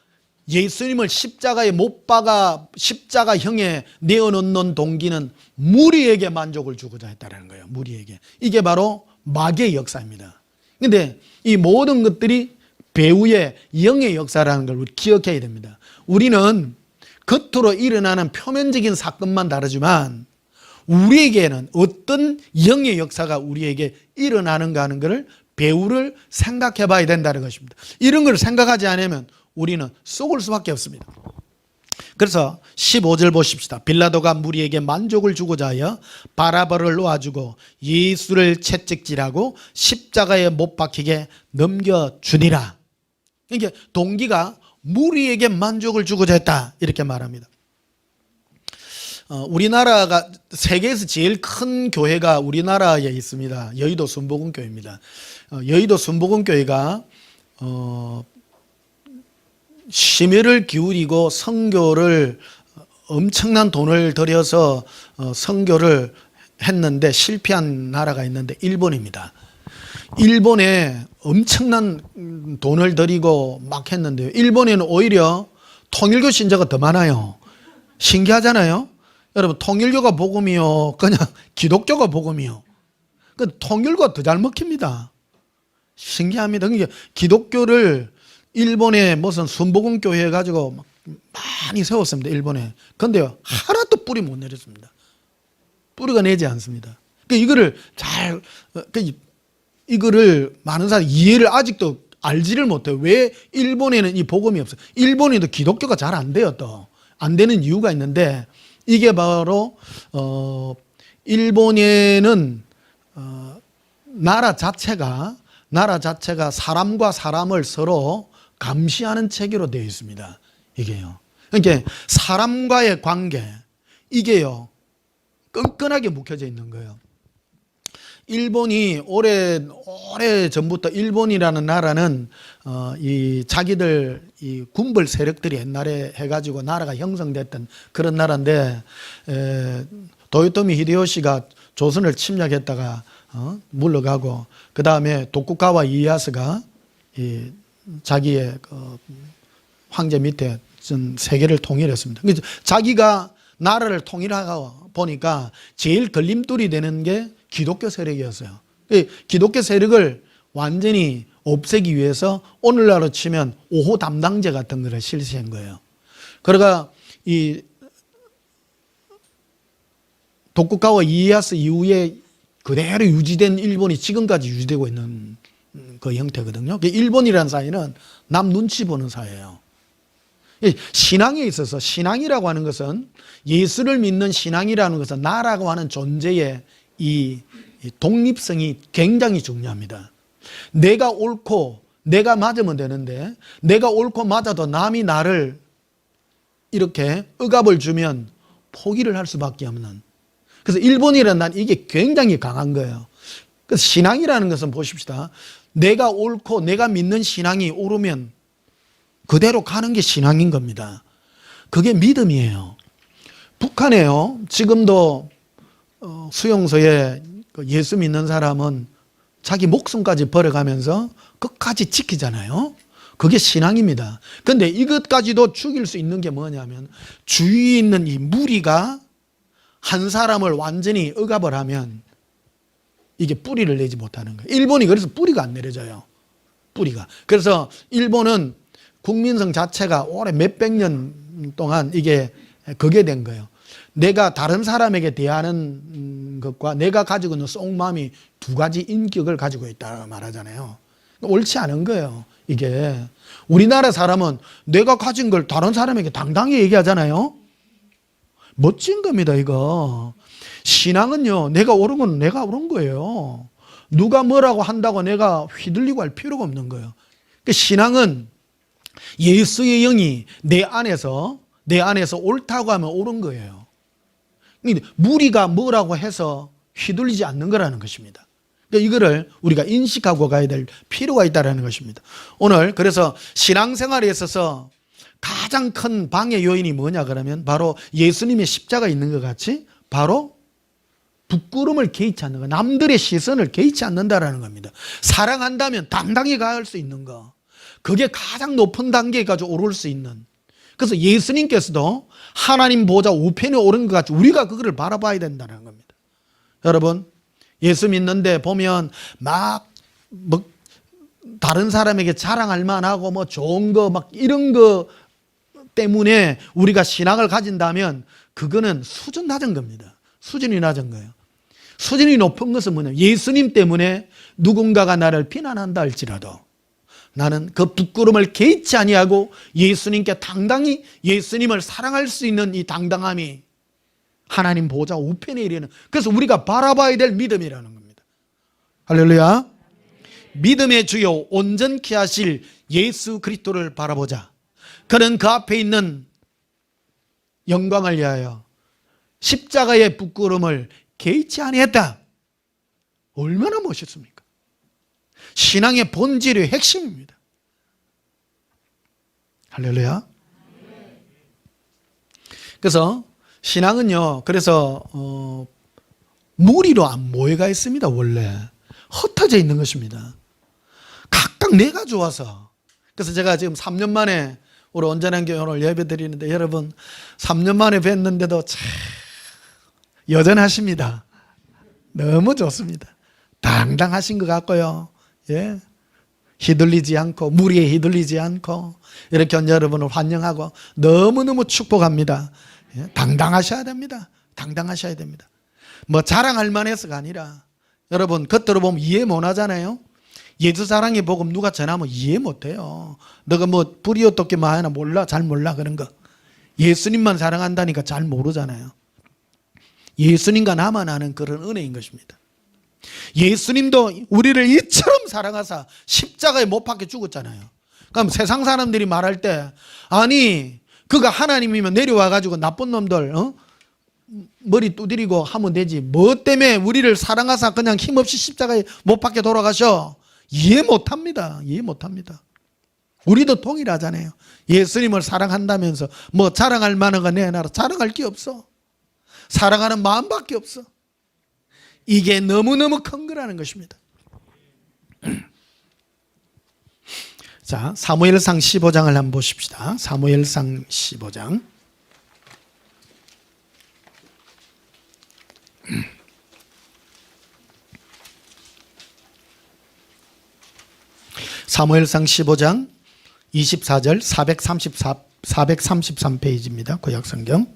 예수님을 십자가에 못 박아 십자가형에 내어놓는 동기는 무리에게 만족을 주고자 했다는 거예요. 무리에게. 이게 바로 마귀의 역사입니다. 그런데 이 모든 것들이 배후의 영의 역사라는 걸 기억해야 됩니다. 우리는 겉으로 일어나는 표면적인 사건만 다르지만 우리에게는 어떤 영의 역사가 우리에게 일어나는가 하는 것을 배후를 생각해 봐야 된다는 것입니다. 이런 걸 생각하지 않으면 우리는 속을 수밖에 없습니다. 그래서 15절 보십시다. 빌라도가 무리에게 만족을 주고자 하여 바라바를 놓아주고 예수를 채찍질하고 십자가에 못 박히게 넘겨주니라. 그러니까 동기가 무리에게 만족을 주고자 했다 이렇게 말합니다. 우리나라가 세계에서 제일 큰 교회가 우리나라에 있습니다. 여의도 순복음교회입니다. 여의도 순복음교회가 심혈을 기울이고 선교를 엄청난 돈을 들여서 선교를 했는데 실패한 나라가 있는데 일본입니다. 일본에 엄청난 돈을 들이고 막 했는데요. 일본에는 오히려 통일교 신자가 더 많아요. 신기하잖아요. 여러분, 통일교가 복음이요, 그냥 기독교가 복음이요. 그 통일교가 더 잘 먹힙니다. 신기합니다. 그러니까 기독교를 일본에 무슨 순복음교회 가지고 많이 세웠습니다. 일본에. 그런데요, 하나도 뿌리 못 내렸습니다. 뿌리가 내지 않습니다. 그러니까 이거를 잘, 이거를 많은 사람이 이해를 아직도 알지를 못해요. 왜 일본에는 이 복음이 없어요? 일본에도 기독교가 잘 안 돼요. 또 안 되는 이유가 있는데 이게 바로 일본에는 나라 자체가 사람과 사람을 서로 감시하는 체계로 되어 있습니다. 이게요. 그러니까 사람과의 관계 이게요 끈끈하게 묶여져 있는 거예요. 일본이 오래 전부터 일본이라는 나라는 이 자기들 이 군벌 세력들이 옛날에 해가지고 나라가 형성됐던 그런 나라인데 도요토미 히데요시가 조선을 침략했다가 물러가고 그 다음에 도쿠가와 이에야스가 이 자기의 그 황제 밑에 전 세계를 통일했습니다. 그래서 자기가 나라를 통일하고 보니까 제일 걸림돌이 되는 게 기독교 세력이었어요. 기독교 세력을 완전히 없애기 위해서 오늘날로 치면 5호 담당제 같은 것을 실시한 거예요. 그러니까 이 도쿠가와 이에야스 이후에 그대로 유지된 일본이 지금까지 유지되고 있는 그 형태거든요. 일본이라는 사회는 남 눈치 보는 사회예요. 신앙에 있어서 신앙이라고 하는 것은 예수를 믿는 신앙이라는 것은 나라고 하는 존재의 이 독립성이 굉장히 중요합니다. 내가 옳고 내가 맞으면 되는데 내가 옳고 맞아도 남이 나를 이렇게 억압을 주면 포기를 할 수밖에 없는. 그래서 일본이라는 난 이게 굉장히 강한 거예요. 그래서 신앙이라는 것은 보십시다. 내가 옳고 내가 믿는 신앙이 옳으면 그대로 가는 게 신앙인 겁니다. 그게 믿음이에요. 북한에요. 지금도 수용소에 예수 믿는 사람은 자기 목숨까지 버려가면서 끝까지 지키잖아요. 그게 신앙입니다. 근데 이것까지도 죽일 수 있는 게 뭐냐면 주위에 있는 이 무리가 한 사람을 완전히 억압을 하면 이게 뿌리를 내지 못하는 거예요. 일본이 그래서 뿌리가 안 내려져요. 뿌리가. 그래서 일본은 국민성 자체가 오래 몇백 년 동안 이게 그게 된 거예요. 내가 다른 사람에게 대하는 것과 내가 가지고 있는 속마음이 두 가지 인격을 가지고 있다 말하잖아요. 옳지 않은 거예요. 이게 우리나라 사람은 내가 가진 걸 다른 사람에게 당당히 얘기하잖아요. 멋진 겁니다. 이거 신앙은요, 내가 옳은 건 내가 옳은 거예요. 누가 뭐라고 한다고 내가 휘둘리고 할 필요가 없는 거예요. 그러니까 신앙은 예수의 영이 내 안에서 옳다고 하면 옳은 거예요. 무리가 뭐라고 해서 휘둘리지 않는 거라는 것입니다. 그러니까 이거를 우리가 인식하고 가야 될 필요가 있다는 것입니다. 오늘 그래서 신앙생활에 있어서 가장 큰 방해 요인이 뭐냐 그러면 바로 예수님의 십자가 있는 것 같이 바로 부끄러움을 개의치 않는 거, 남들의 시선을 개의치 않는다라는 겁니다. 사랑한다면 당당히 갈 수 있는 거, 그게 가장 높은 단계까지 오를 수 있는. 그래서 예수님께서도 하나님 보좌 우편에 오른 것 같이 우리가 그거를 바라봐야 된다는 겁니다. 여러분, 예수 믿는데 보면 막 다른 사람에게 자랑할 만하고 뭐 좋은 거 막 이런 거 때문에 우리가 신앙을 가진다면 그거는 수준 낮은 겁니다. 수준이 낮은 거예요. 수준이 높은 것은 뭐냐면 예수님 때문에 누군가가 나를 비난한다 할지라도 나는 그 부끄러움을 개의치 아니하고 예수님께 당당히 예수님을 사랑할 수 있는 이 당당함이 하나님 보좌 우편에 이르는, 그래서 우리가 바라봐야 될 믿음이라는 겁니다. 할렐루야. 믿음의 주요 온전케 하실 예수 그리스도를 바라보자. 그는 그 앞에 있는 영광을 위하여 십자가의 부끄러움을 개의치 아니했다. 얼마나 멋있습니까? 신앙의 본질의 핵심입니다. 할렐루야. 그래서 신앙은요, 그래서 무리로 안 모여가 있습니다. 원래 흩어져 있는 것입니다. 각각 내가 좋아서. 그래서 제가 지금 3년 만에 우리 온전한 교회 오늘 예배 드리는데 여러분 3년 만에 뵀는데도 참 여전하십니다. 너무 좋습니다. 당당하신 것 같고요. 예. 휘둘리지 않고 무리에 휘둘리지 않고 이렇게 여러분을 환영하고 너무너무 축복합니다. 예. 당당하셔야 됩니다. 당당하셔야 됩니다. 뭐 자랑할 만해서가 아니라 여러분 겉으로 보면 이해 못 하잖아요. 예수 사랑의 복음 누가 전하면 이해 못해요. 너가 뭐 불이 어떻게 하나 몰라, 잘 몰라 그런 거. 예수님만 사랑한다니까 잘 모르잖아요. 예수님과 나만 아는 그런 은혜인 것입니다. 예수님도 우리를 이처럼 사랑하사 십자가에 못 박혀 죽었잖아요. 그럼 세상 사람들이 말할 때 아니 그가 하나님이면 내려와 가지고 나쁜 놈들 머리 두드리고 하면 되지 뭐 때문에 우리를 사랑하사 그냥 힘없이 십자가에 못 박혀 돌아가셔. 이해 못합니다. 이해 못합니다. 우리도 동일하잖아요. 예수님을 사랑한다면서 뭐 자랑할 만한 거 내놔라. 자랑할 게 없어. 사랑하는 마음밖에 없어. 이게 너무너무 큰 거라는 것입니다. 자, 사무엘상 15장을 한번 보십시다. 사무엘상 15장. 사무엘상 15장 24절 433페이지입니다. 구약성경.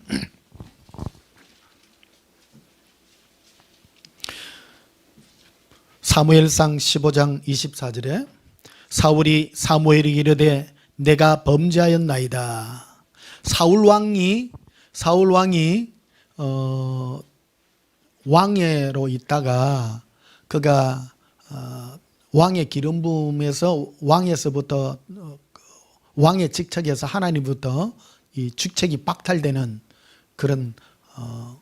사무엘상 15장 24절에 사울이 사무엘에게 이르되 내가 범죄하였나이다. 사울 왕이 왕예로 있다가 그가 왕의 기름 부음에서 왕에서부터 왕의 직책에서 하나님부터 이 직책이 박탈되는 그런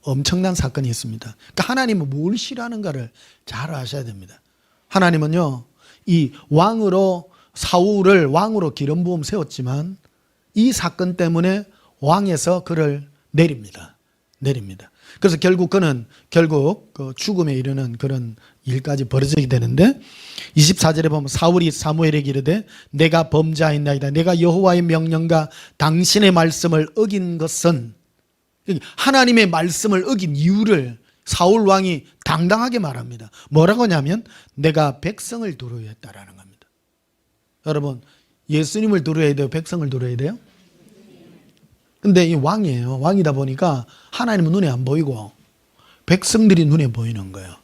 엄청난 사건이 있습니다. 그러니까 하나님은 뭘 싫어하는가를 잘 아셔야 됩니다. 하나님은요, 이 왕으로 사울을 왕으로 기름 부음 세웠지만 이 사건 때문에 왕에서 그를 내립니다. 그래서 결국 그는 그 죽음에 이르는 그런 일까지 벌어지게 되는데 24절에 보면 사울이 사무엘에게 이르되 내가 범죄하였나이다. 내가 여호와의 명령과 당신의 말씀을 어긴 것은, 하나님의 말씀을 어긴 이유를 사울 왕이 당당하게 말합니다. 뭐라고 하냐면 내가 백성을 두려워했다라는 겁니다. 여러분, 예수님을 두려워해야 돼요? 백성을 두려워해야 돼요? 근데 이 왕이에요. 왕이다 보니까 하나님은 눈에 안 보이고 백성들이 눈에 보이는 거예요.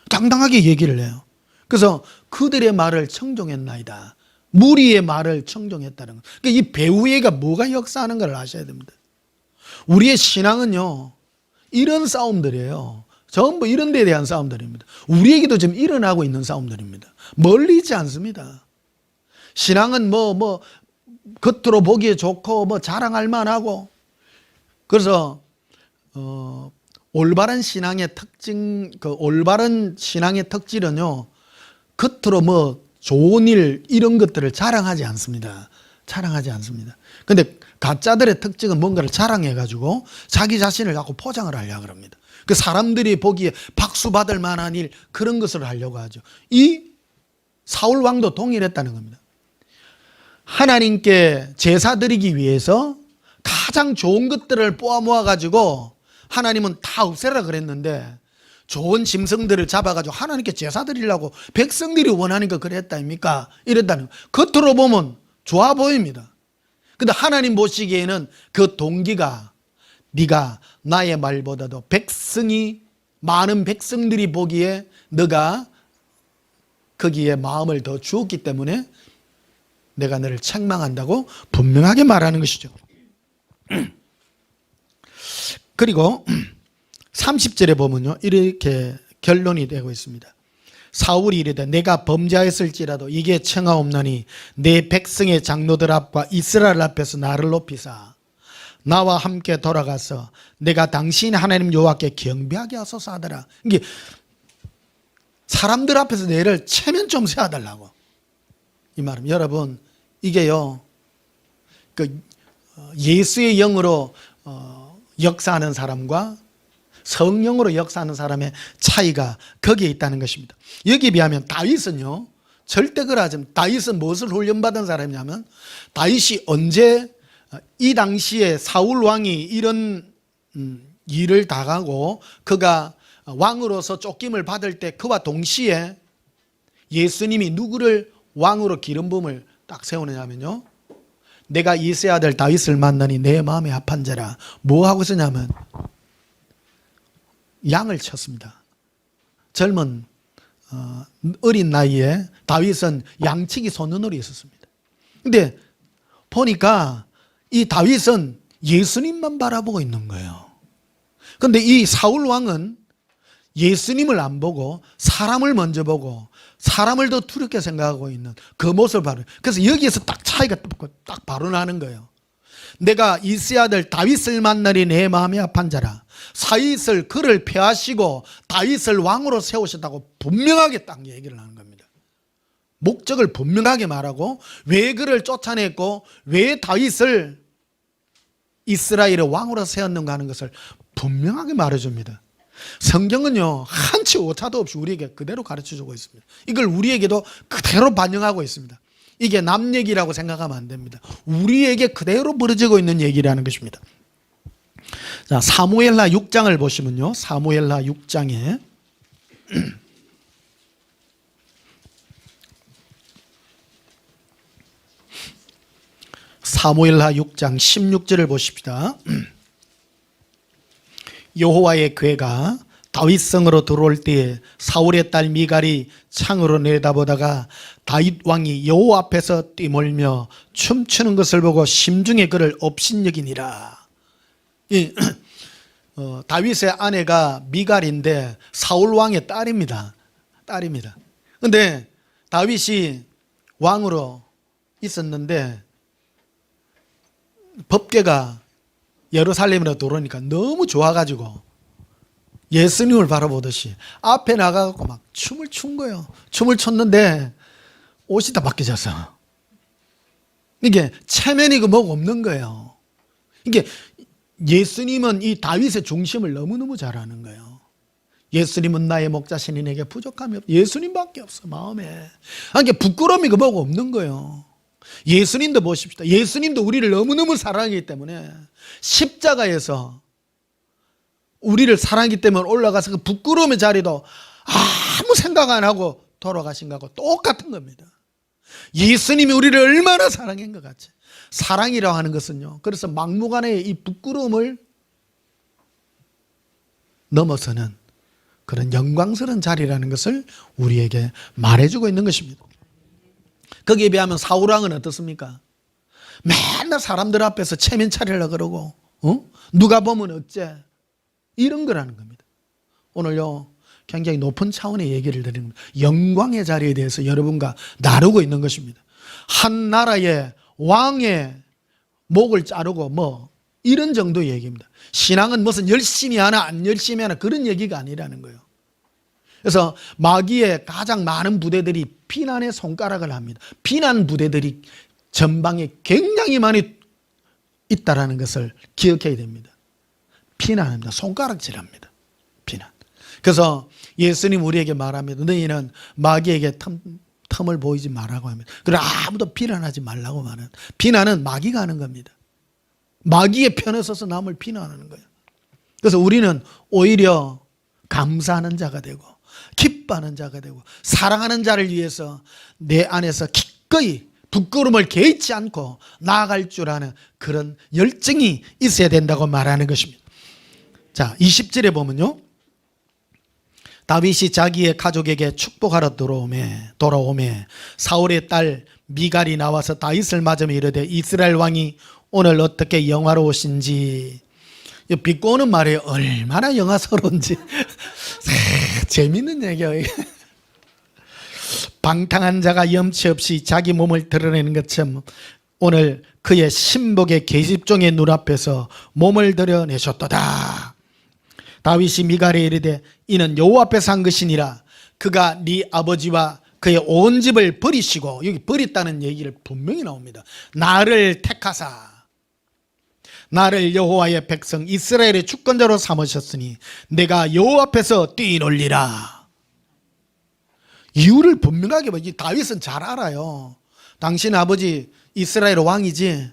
당당하게 얘기를 해요. 그래서 그들의 말을 청종했나이다. 무리의 말을 청종했다는 거예요. 그러니까 이 배후에가 뭐가 역사하는 걸 아셔야 됩니다. 우리의 신앙은요, 이런 싸움들이에요. 전부 이런 데에 대한 싸움들입니다. 우리에게도 지금 일어나고 있는 싸움들입니다. 멀리 있지 않습니다. 신앙은 겉으로 보기에 좋고 자랑할 만하고, 그래서 올바른 신앙의 특징, 올바른 신앙의 특질은요, 겉으로 좋은 일 이런 것들을 자랑하지 않습니다. 자랑하지 않습니다. 근데 가짜들의 특징은 뭔가를 자랑해 가지고 자기 자신을 갖고 포장을 하려고 합니다. 그 사람들이 보기에 박수 받을 만한 일, 그런 것을 하려고 하죠. 이 사울 왕도 동일했다는 겁니다. 하나님께 제사 드리기 위해서 가장 좋은 것들을 뽑아 모아 가지고 하나님은 다 없애라 그랬는데, 좋은 짐승들을 잡아가지고 하나님께 제사 드리려고 백성들이 원하니까 그랬다 아닙니까? 이랬다는 거예요. 겉으로 보면 좋아 보입니다. 근데 하나님 보시기에는 그 동기가, 네가 나의 말보다도 많은 백성들이 보기에 너가 거기에 마음을 더 주었기 때문에 내가 너를 책망한다고 분명하게 말하는 것이죠. 그리고 30절에 보면요, 이렇게 결론이 되고 있습니다. 사울이 이르되 내가 범죄하였을지라도 이게 청하옵나니 내 백성의 장로들 앞과 이스라엘 앞에서 나를 높이사 나와 함께 돌아가서 내가 당신 하나님 여호와께 경배하게 하소서 하더라. 이게 사람들 앞에서 내를 체면 좀 세워달라고 이 말은, 여러분 이게요, 예수의 영으로 역사하는 사람과 성령으로 역사하는 사람의 차이가 거기에 있다는 것입니다. 여기에 비하면 다윗은요, 절대 그러하지 않습니다. 다윗은 무엇을 훈련받은 사람이냐면, 다윗이 언제 이 당시에 사울 왕이 이런 일을 당하고 그가 왕으로서 쫓김을 받을 때 그와 동시에 예수님이 누구를 왕으로 기름 부음을 딱 세우느냐면요, 내가 이새의 아들 다윗을 만나니 내 마음에 합한 자라. 뭐 하고 있었냐면 양을 쳤습니다. 젊은 어린 나이에 다윗은 양치기 소년으로 있었습니다. 근데 보니까 이 다윗은 예수님만 바라보고 있는 거예요. 그런데 이 사울 왕은 예수님을 안 보고 사람을 먼저 보고 사람을 더 두렵게 생각하고 있는 그 모습을 바로, 그래서 여기에서 딱 차이가 딱 바로 나는 거예요. 내가 이새의 아들 다윗을 만나니 내 마음이 합한 자라. 사윗을 그를 폐하시고 다윗을 왕으로 세우셨다고 분명하게 딱 얘기를 하는 겁니다. 목적을 분명하게 말하고 왜 그를 쫓아냈고 왜 다윗을 이스라엘의 왕으로 세웠는가 하는 것을 분명하게 말해줍니다. 성경은요, 한치 오차도 없이 우리에게 그대로 가르쳐주고 있습니다. 이걸 우리에게도 그대로 반영하고 있습니다. 이게 남 얘기라고 생각하면 안 됩니다. 우리에게 그대로 벌어지고 있는 얘기라는 것입니다. 자, 사무엘하 6장을 보시면요, 사무엘하 6장에 사무엘하 6장 16절을 보십시다. 여호와의 궤가 다윗성으로 들어올 때에 사울의 딸 미갈이 창으로 내다보다가 다윗 왕이 여호와 앞에서 뛰몰며 춤추는 것을 보고 심중에 그를 업신여기니라. 다윗의 아내가 미갈인데 사울 왕의 딸입니다. 그런데 다윗이 왕으로 있었는데 법궤가 예루살렘으로 들어오니까 너무 좋아가지고 예수님을 바라보듯이 앞에 나가고 막 춤을 춘 거예요. 춤을 췄는데 옷이 다 바뀌었어. 이게 체면이고 뭐가 없는 거예요. 이게 예수님은 이 다윗의 중심을 너무너무 잘 아는 거예요. 예수님은 나의 목자시니 내게 부족함이 없어. 예수님밖에 없어 마음에. 그러니까 부끄러움이 그 뭐가 없는 거예요. 예수님도 보십시다. 예수님도 우리를 너무너무 사랑하기 때문에 십자가에서 우리를 사랑하기 때문에 올라가서 그 부끄러움의 자리도 아무 생각 안 하고 돌아가신 거하고 똑같은 겁니다. 예수님이 우리를 얼마나 사랑한 것 같지. 사랑이라고 하는 것은요, 그래서 막무가내의 이 부끄러움을 넘어서는 그런 영광스러운 자리라는 것을 우리에게 말해주고 있는 것입니다. 거기에 비하면 사울왕은 어떻습니까? 맨날 사람들 앞에서 체면 차리려고 그러고 누가 보면 어째 이런 거라는 겁니다. 오늘요 굉장히 높은 차원의 얘기를 드리는 겁니다. 영광의 자리에 대해서 여러분과 나누고 있는 것입니다. 한 나라의 왕의 목을 자르고 뭐 이런 정도의 얘기입니다. 신앙은 무슨 열심히 하나 안 열심히 하나 그런 얘기가 아니라는 거예요. 그래서 마귀의 가장 많은 부대들이 비난의 손가락을 합니다. 비난 부대들이 전방에 굉장히 많이 있다라는 것을 기억해야 됩니다. 비난합니다. 손가락질합니다. 비난. 그래서 예수님 우리에게 말합니다. 너희는 마귀에게 틈을 보이지 말라고 합니다. 그리고 아무도 비난하지 말라고 말하는. 비난은 마귀가 하는 겁니다. 마귀의 편에 서서 남을 비난하는 거예요. 그래서 우리는 오히려 감사하는 자가 되고 기뻐하는 자가 되고 사랑하는 자를 위해서 내 안에서 기꺼이 부끄러움을 개의치 않고 나아갈 줄 아는 그런 열정이 있어야 된다고 말하는 것입니다. 자, 20절에 보면요, 다윗이 자기의 가족에게 축복하러 돌아오매 사울의 딸 미갈이 나와서 다윗을 맞으며 이르되 이스라엘 왕이 오늘 어떻게 영화로우신지. 비꼬는 말이 얼마나 영화스러운지 재밌는 얘기예요. 방탕한 자가 염치 없이 자기 몸을 드러내는 것처럼 오늘 그의 신복의 계집종의 눈앞에서 몸을 드러내셨도다. 다윗이 미갈에 이르되 이는 여호와 앞에서 한 것이니라. 그가 네 아버지와 그의 온 집을 버리시고, 여기 버렸다는 얘기를 분명히 나옵니다. 나를 택하사 나를 여호와의 백성 이스라엘의 주권자로 삼으셨으니 내가 여호와 앞에서 뛰놀리라. 이유를 분명하게 봐. 다윗은 잘 알아요. 당신 아버지 이스라엘 왕이지,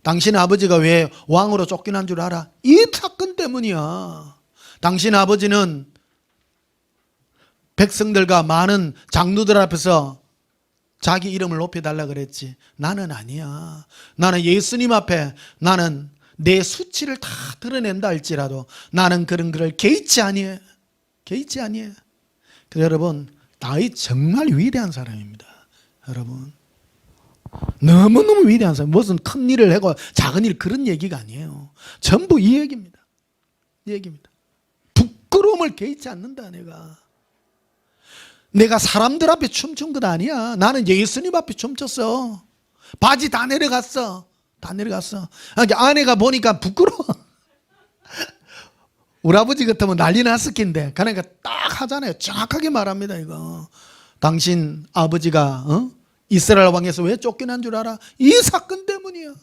당신 아버지가 왜 왕으로 쫓겨난 줄 알아? 이 사건 때문이야. 당신 아버지는 백성들과 많은 장로들 앞에서 자기 이름을 높여달라 그랬지. 나는 아니야. 나는 예수님 앞에 나는 내 수치를 다 드러낸다 할지라도 나는 그런 거를 개의치 아니에요. 개의치 아니에요. 그래서 여러분, 다윗 정말 위대한 사람입니다. 여러분, 너무너무 위대한 사람. 무슨 큰 일을 하고 작은 일 그런 얘기가 아니에요. 전부 이 얘기입니다. 이 얘기입니다. 부끄러움을 개의치 않는다. 내가 사람들 앞에 춤춘 것 아니야. 나는 예수님 앞에 춤췄어. 바지 다 내려갔어. 다 내려갔어. 그러니까 아내가 보니까 부끄러워. 우리 아버지 같으면 난리 났을 텐데. 그러니까 딱 하잖아요. 정확하게 말합니다. 이거 당신 아버지가 이스라엘 왕에서 왜 쫓겨난 줄 알아? 이 사건 때문이야.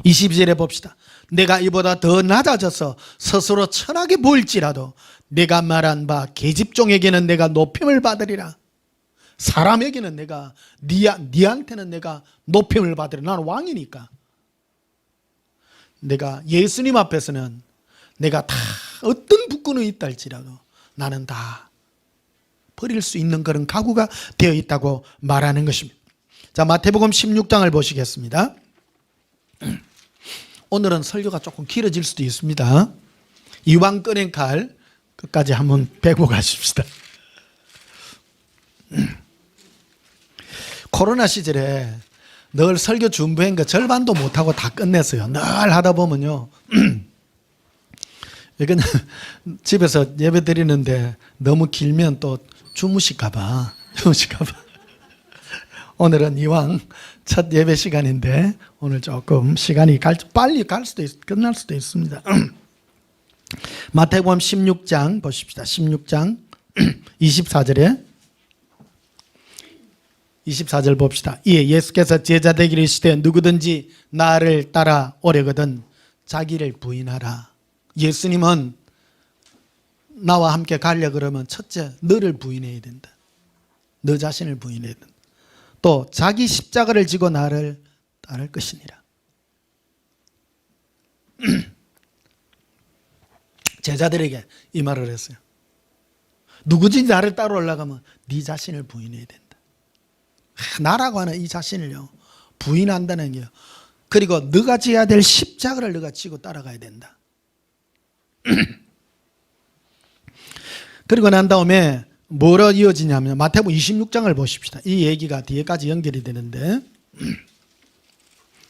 22절에 봅시다. 내가 이보다 더 낮아져서 스스로 천하게 보일지라도 내가 말한 바 계집종에게는 내가 높임을 받으리라. 사람에게는 내가 니한테는 내가 높임을 받으리라. 나는 왕이니까. 내가 예수님 앞에서는 내가 다 어떤 부끄러움이 있다 할지라도 나는 다 버릴 수 있는 그런 각오가 되어 있다고 말하는 것입니다. 자, 마태복음 16장을 보시겠습니다. 오늘은 설교가 조금 길어질 수도 있습니다. 이왕 꺼낸 칼 끝까지 한번 베고 가십시다. 코로나 시절에 늘 설교 준비한 거 절반도 못하고 다 끝냈어요. 늘 하다 보면요, 이건 집에서 예배 드리는데 너무 길면 또 주무실까봐. 오늘은 이왕 첫 예배 시간인데 오늘 조금 시간이 빨리 끝날 수도 있습니다. 마태복음 16장 보십시다. 16장 24절 봅시다. 이에 예수께서 제자되기를 시되 누구든지 나를 따라 오려거든 자기를 부인하라. 예수님은 나와 함께 가려 그러면 첫째, 너를 부인해야 된다. 너 자신을 부인해야 된다. 또 자기 십자가를 지고 나를 따를 것이니라. 제자들에게 이 말을 했어요. 누구든지 나를 따라 올라가면 네 자신을 부인해야 된다. 나라고 하는 이 자신을요, 부인한다는 게요. 그리고 너가 지어야 될 십자가를 너가 지고 따라가야 된다. 그리고 난 다음에 뭐로 이어지냐면 마태복음 26장을 보십시다. 이 얘기가 뒤에까지 연결이 되는데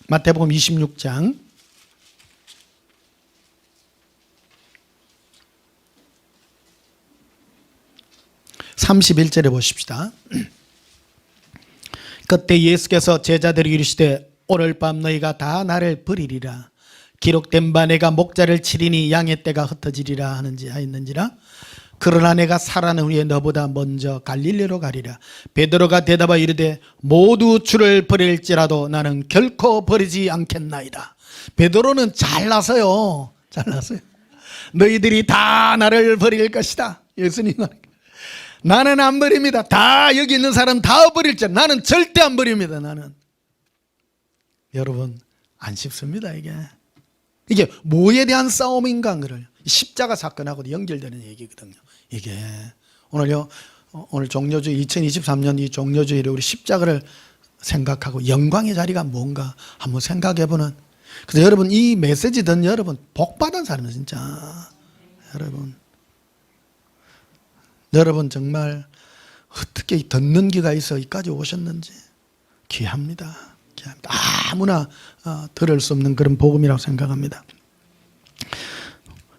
마태복음 26장 31절에 보십시다. 그때 예수께서 제자들에게 이르시되 오늘 밤 너희가 다 나를 버리리라. 기록된 바 내가 목자를 치리니 양의 떼가 흩어지리라 하는지 하였는지라. 그러나 내가 살아난 후에 너보다 먼저 갈릴리로 가리라. 베드로가 대답하여 이르되 모두 주를 버릴지라도 나는 결코 버리지 않겠나이다. 베드로는 잘나서요. 잘나서요. 너희들이 다 나를 버릴 것이다. 예수님은 나는 안 버립니다. 다 여기 있는 사람 다 버릴지 나는 절대 안 버립니다. 나는. 여러분 안 쉽습니다. 이게 뭐에 대한 싸움인가 그를 십자가 사건하고 연결되는 얘기거든요. 이게 오늘요, 오늘 종료주의 2023년 이 종료주의를 우리 십자가를 생각하고 영광의 자리가 뭔가 한번 생각해보는. 그래서 여러분 이 메시지 듣는 여러분 복 받은 사람은 진짜 여러분 정말 어떻게 듣는 귀가 있어 여기까지 오셨는지 귀합니다. 귀합니다. 아무나 들을 수 없는 그런 복음이라고 생각합니다.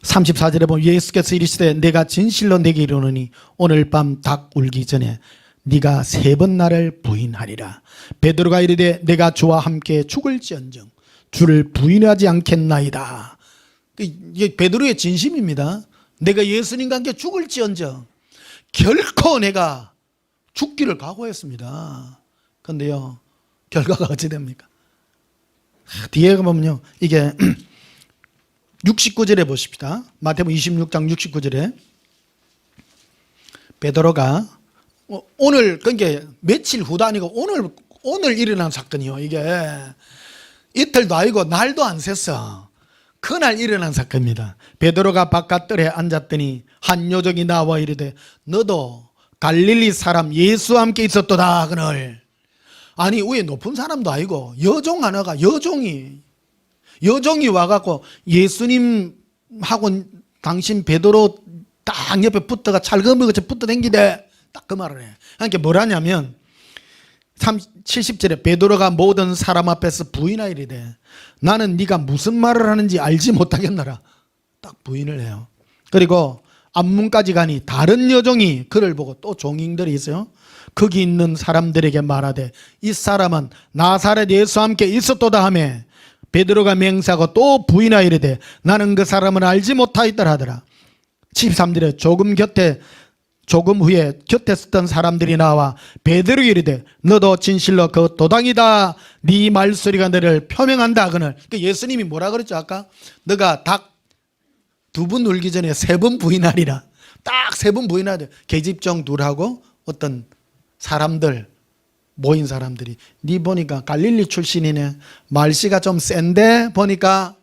34절에 보면 예수께서 이르시되 내가 진실로 내게 이르노니 오늘 밤 닭 울기 전에 네가 3번 나를 부인하리라. 베드로가 이르되 내가 주와 함께 죽을지언정 주를 부인하지 않겠나이다. 이게 베드로의 진심입니다. 내가 예수님과 함께 죽을지언정 결코 내가 죽기를 각오했습니다. 그런데요 결과가 어찌 됩니까? 뒤에 보면요 이게 69절에 보십시다. 마태복음 26장 69절에 베드로가 오늘 그러니까 며칠 후도 아니고 오늘 일어난 사건이요. 이게 이틀도 아니고 날도 안 샜어. 그날 일어난 사건입니다. 베드로가 바깥뜰에 앉았더니 한 요정이 나와 이르되 너도 갈릴리 사람 예수와 함께 있었도다. 그날 아니 위에 높은 사람도 아니고 여종 하나가 여종이 와갖고 예수님하고 당신 베드로 딱 옆에 붙어가 찰거머리같이 붙어 댕기대. 딱 그 말을 해. 그러니까 뭐라냐면 70절에 베드로가 모든 사람 앞에서 부인하이르되 나는 네가 무슨 말을 하는지 알지 못하겠노라. 딱 부인을 해요. 그리고 앞문까지 가니 다른 여종이 그를 보고 또 종인들이 있어요. 거기 있는 사람들에게 말하되 이 사람은 나사렛 예수와 함께 있었도다 하며 베드로가 맹세하고 또 부인하이르되 나는 그 사람을 알지 못하였더라 하더라. 73절에 조금 후에 곁에 있었던 사람들이 나와 베드로에게 이르되 너도 진실로 그 도당이다. 네 말소리가 너를 표명한다. 그날 그러니까 예수님이 뭐라 그랬죠? 아까 너가 닭 2번 울기 전에 3번 부인하리라. 딱 3번 부인하되 계집종 둘하고 어떤 사람들 모인 사람들이 네 보니까 갈릴리 출신이네. 말씨가 좀 센데 보니까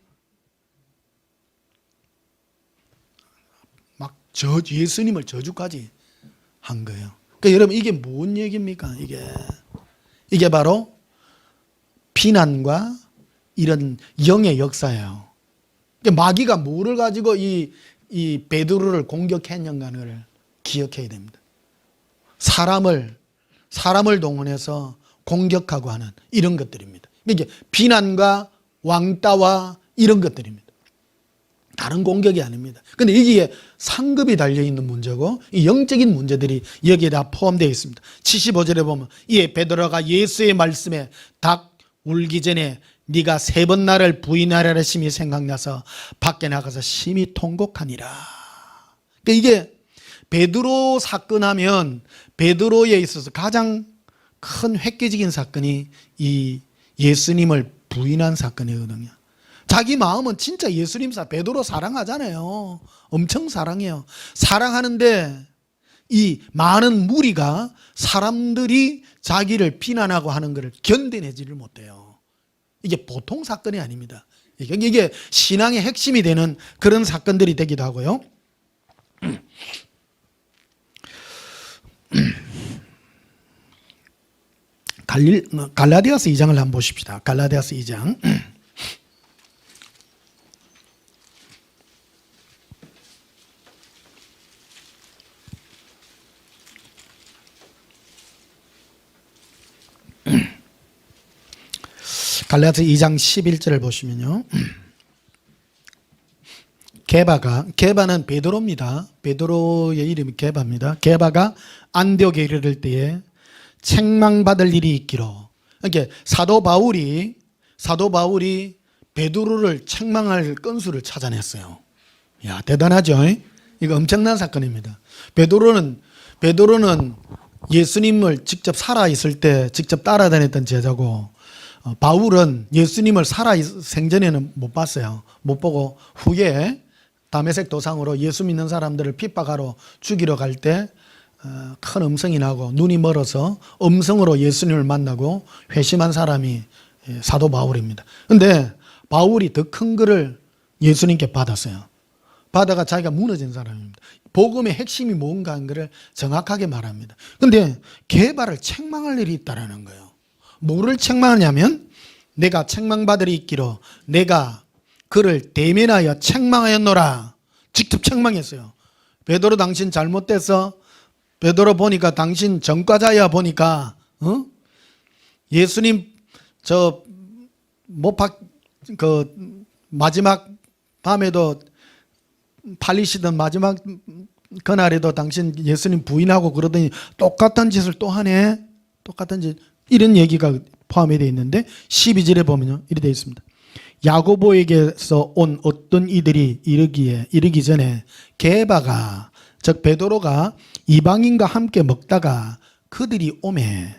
막 예수님을 저주까지 한 거예요. 그러니까 여러분 이게 뭔 얘기입니까? 이게 바로 비난과 이런 영의 역사예요. 그러니까 마귀가 뭐를 가지고 이 베드로를 공격했는가를 기억해야 됩니다. 사람을 동원해서 공격하고 하는 이런 것들입니다. 이게 비난과 왕따와 이런 것들입니다. 다른 공격이 아닙니다. 그런데 여기에 상급이 달려있는 문제고 이 영적인 문제들이 여기에 다 포함되어 있습니다. 75절에 보면 이에 베드로가 예수의 말씀에 닭 울기 전에 네가 3번 나를 부인하리라 하심이 생각나서 밖에 나가서 심히 통곡하니라. 그러니까 이게 베드로 사건 하면 베드로에 있어서 가장 큰 획기적인 사건이 이 예수님을 부인한 사건이거든요. 자기 마음은 진짜 예수님 베드로 사랑하잖아요. 엄청 사랑해요. 사랑하는데 이 많은 무리가 사람들이 자기를 비난하고 하는 것을 견뎌내지를 못해요. 이게 보통 사건이 아닙니다. 이게 신앙의 핵심이 되는 그런 사건들이 되기도 하고요. 갈라디아서 2장을 한번 보십시다. 갈라디아서 2장. 갈라디아서 2장 11절을 보시면요. 게바는 베드로입니다. 베드로의 이름이 게바입니다. 게바가 안디옥에 이르를 때에 책망받을 일이 있기로. 그러니까 사도 바울이 베드로를 책망할 건수를 찾아냈어요. 야, 대단하죠? 이거 엄청난 사건입니다. 베드로는 예수님을 직접 살아있을 때 직접 따라다녔던 제자고, 바울은 예수님을 생전에는 못 봤어요. 못 보고 후에 다메섹 도상으로 예수 믿는 사람들을 핍박하러 죽이러 갈 때 큰 음성이 나고 눈이 멀어서 음성으로 예수님을 만나고 회심한 사람이 사도 바울입니다. 그런데 바울이 더 큰 글을 예수님께 받았어요. 받아가 자기가 무너진 사람입니다. 복음의 핵심이 뭔가 한 것을 정확하게 말합니다. 그런데 게바를 책망할 일이 있다라는 거예요. 뭐를 책망하냐면, 내가 책망받을 일이 있기로 내가 그를 대면하여 책망하였노라. 직접 책망했어요. 베드로, 당신 잘못됐어. 베드로, 보니까 당신 전과자야. 보니까 예수님 마지막 밤에도 팔리시던 마지막 그날에도 당신 예수님 부인하고 그러더니 똑같은 짓을 또 하네. 똑같은 짓. 이런 얘기가 포함이 되어 있는데 12절에 보면요, 이렇게 되어 있습니다. 야고보에게서 온 어떤 이들이 이르기 전에 게바가, 즉 베드로가 이방인과 함께 먹다가 그들이 오매.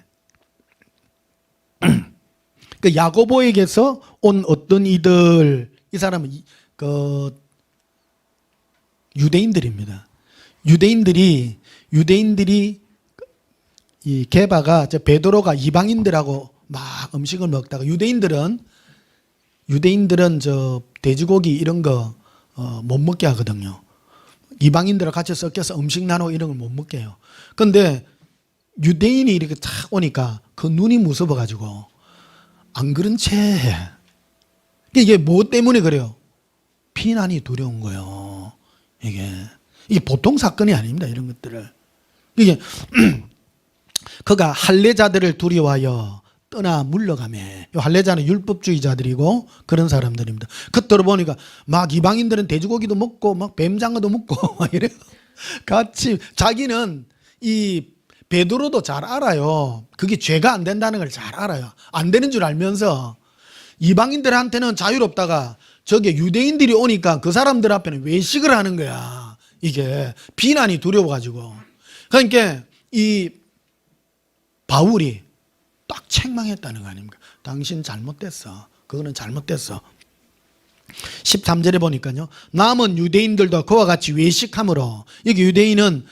그 야고보에게서 온 어떤 이들, 이 사람은 유대인들입니다. 유대인들이 이 게바가, 베드로가 이방인들하고 막 음식을 먹다가, 유대인들은 돼지고기 이런 거 못 먹게 하거든요. 이방인들과 같이 섞여서 음식 나누고 이런 걸 못 먹게 해요. 그런데 유대인이 이렇게 탁 오니까 그 눈이 무서워 가지고 안 그런 채 해. 이게 뭐 때문에 그래요? 비난이 두려운 거예요. 이게 보통 사건이 아닙니다. 이런 것들을. 이게 그가 할례자들을 두려워하여 떠나 물러가매. 할례자는 율법주의자들이고 그런 사람들입니다. 그때로 보니까 막 이방인들은 돼지고기도 먹고 막 뱀장어도 먹고 막 이래요. 같이 자기는 이 베드로도 잘 알아요. 그게 죄가 안 된다는 걸 잘 알아요. 안 되는 줄 알면서 이방인들한테는 자유롭다가 저게 유대인들이 오니까 그 사람들 앞에는 외식을 하는 거야. 이게 비난이 두려워가지고. 그러니까 이 바울이 딱 책망했다는 거 아닙니까? 당신 잘못됐어. 그거는 잘못됐어. 13절에 보니까요, 남은 유대인들도 그와 같이 외식함으로, 여기 유대인은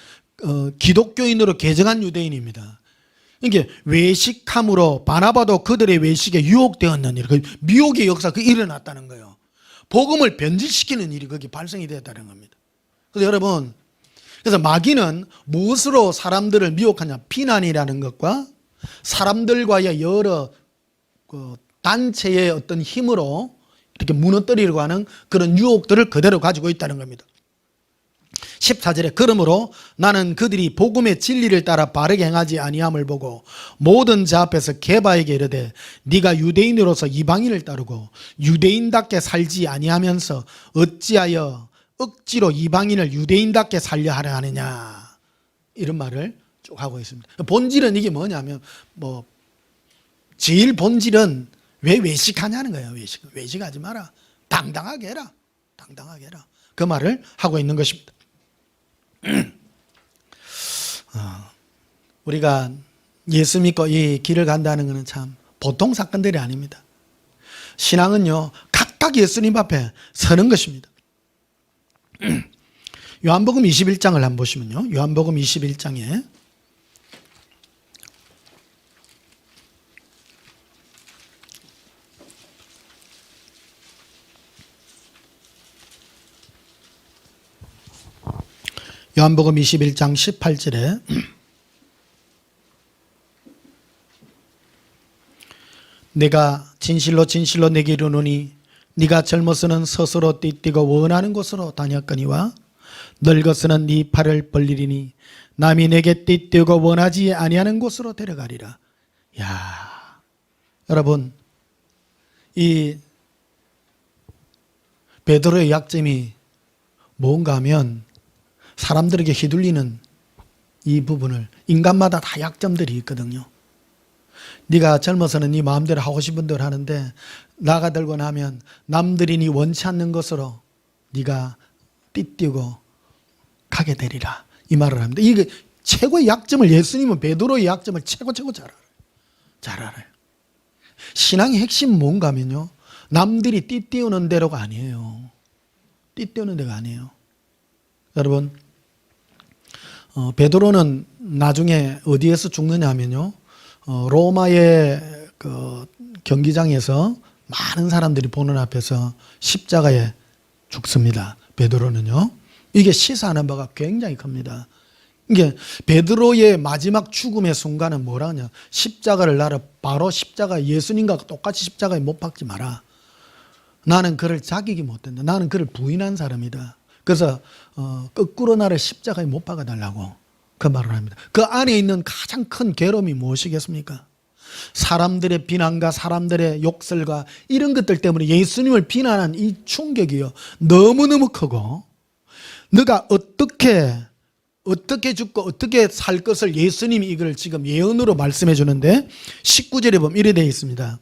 기독교인으로 개정한 유대인입니다. 이게 외식함으로 바나바도 그들의 외식에 유혹되었는 일, 미혹의 역사가 일어났다는 거예요. 복음을 변질시키는 일이 거기 발생이 되었다는 겁니다. 그래서 여러분, 그래서 마귀는 무엇으로 사람들을 미혹하냐? 비난이라는 것과 사람들과의 여러 단체의 어떤 힘으로 이렇게 무너뜨리려고 하는 그런 유혹들을 그대로 가지고 있다는 겁니다. 14절에 그러므로 나는 그들이 복음의 진리를 따라 바르게 행하지 아니함을 보고 모든 자 앞에서 게바에게 이르되 네가 유대인으로서 이방인을 따르고 유대인답게 살지 아니하면서 어찌하여 억지로 이방인을 유대인답게 살려 하려 하느냐, 이런 말을 쭉 하고 있습니다. 본질은 이게 뭐냐면, 제일 본질은 왜 외식하냐는 거예요. 외식하지 마라. 당당하게 해라. 당당하게 해라. 그 말을 하고 있는 것입니다. 우리가 예수 믿고 이 길을 간다는 것은 참 보통 사건들이 아닙니다. 신앙은요, 각 딱 예수님 앞에 서는 것입니다. 요한복음 21장을 한번 보시면요. 요한복음 21장에 요한복음 21장 18절에 내가 진실로 진실로 내게 이르노니 네가 젊어서는 스스로 띠띠고 원하는 곳으로 다녔거니와 늙어서는 네 팔을 벌리리니 남이 내게 띠띠고 원하지 아니하는 곳으로 데려가리라. 야, 여러분, 이 베드로의 약점이 뭔가 하면 사람들에게 휘둘리는 이 부분을, 인간마다 다 약점들이 있거든요. 네가 젊어서는 네 마음대로 하고 싶은 대로 하는데 나가 들고 나면 남들이 네 원치 않는 것으로 네가 띠뛰고 가게 되리라, 이 말을 합니다. 이게 최고의 약점을, 예수님은 베드로의 약점을 최고 잘 알아요. 잘 알아요. 신앙의 핵심은 뭔가 하면요, 남들이 띠띠우는 대로가 아니에요. 띠띠우는 데가 아니에요. 여러분, 베드로는 나중에 어디에서 죽느냐 하면요, 로마의 그 경기장에서 많은 사람들이 보는 앞에서 십자가에 죽습니다. 베드로는요. 이게 시사하는 바가 굉장히 큽니다. 이게 베드로의 마지막 죽음의 순간은 뭐라 하냐, 십자가를 나를 바로 십자가, 예수님과 똑같이 십자가에 못 박지 마라. 나는 그를 자기기 못된다. 나는 그를 부인한 사람이다. 그래서 거꾸로 나를 십자가에 못 박아달라고 그 말을 합니다. 그 안에 있는 가장 큰 괴로움이 무엇이겠습니까? 사람들의 비난과 사람들의 욕설과 이런 것들 때문에 예수님을 비난한 이 충격이요, 너무너무 크고, 너가 어떻게 죽고 어떻게 살 것을 예수님이 이걸 지금 예언으로 말씀해 주는데 19절에 보면 이래 되어 있습니다.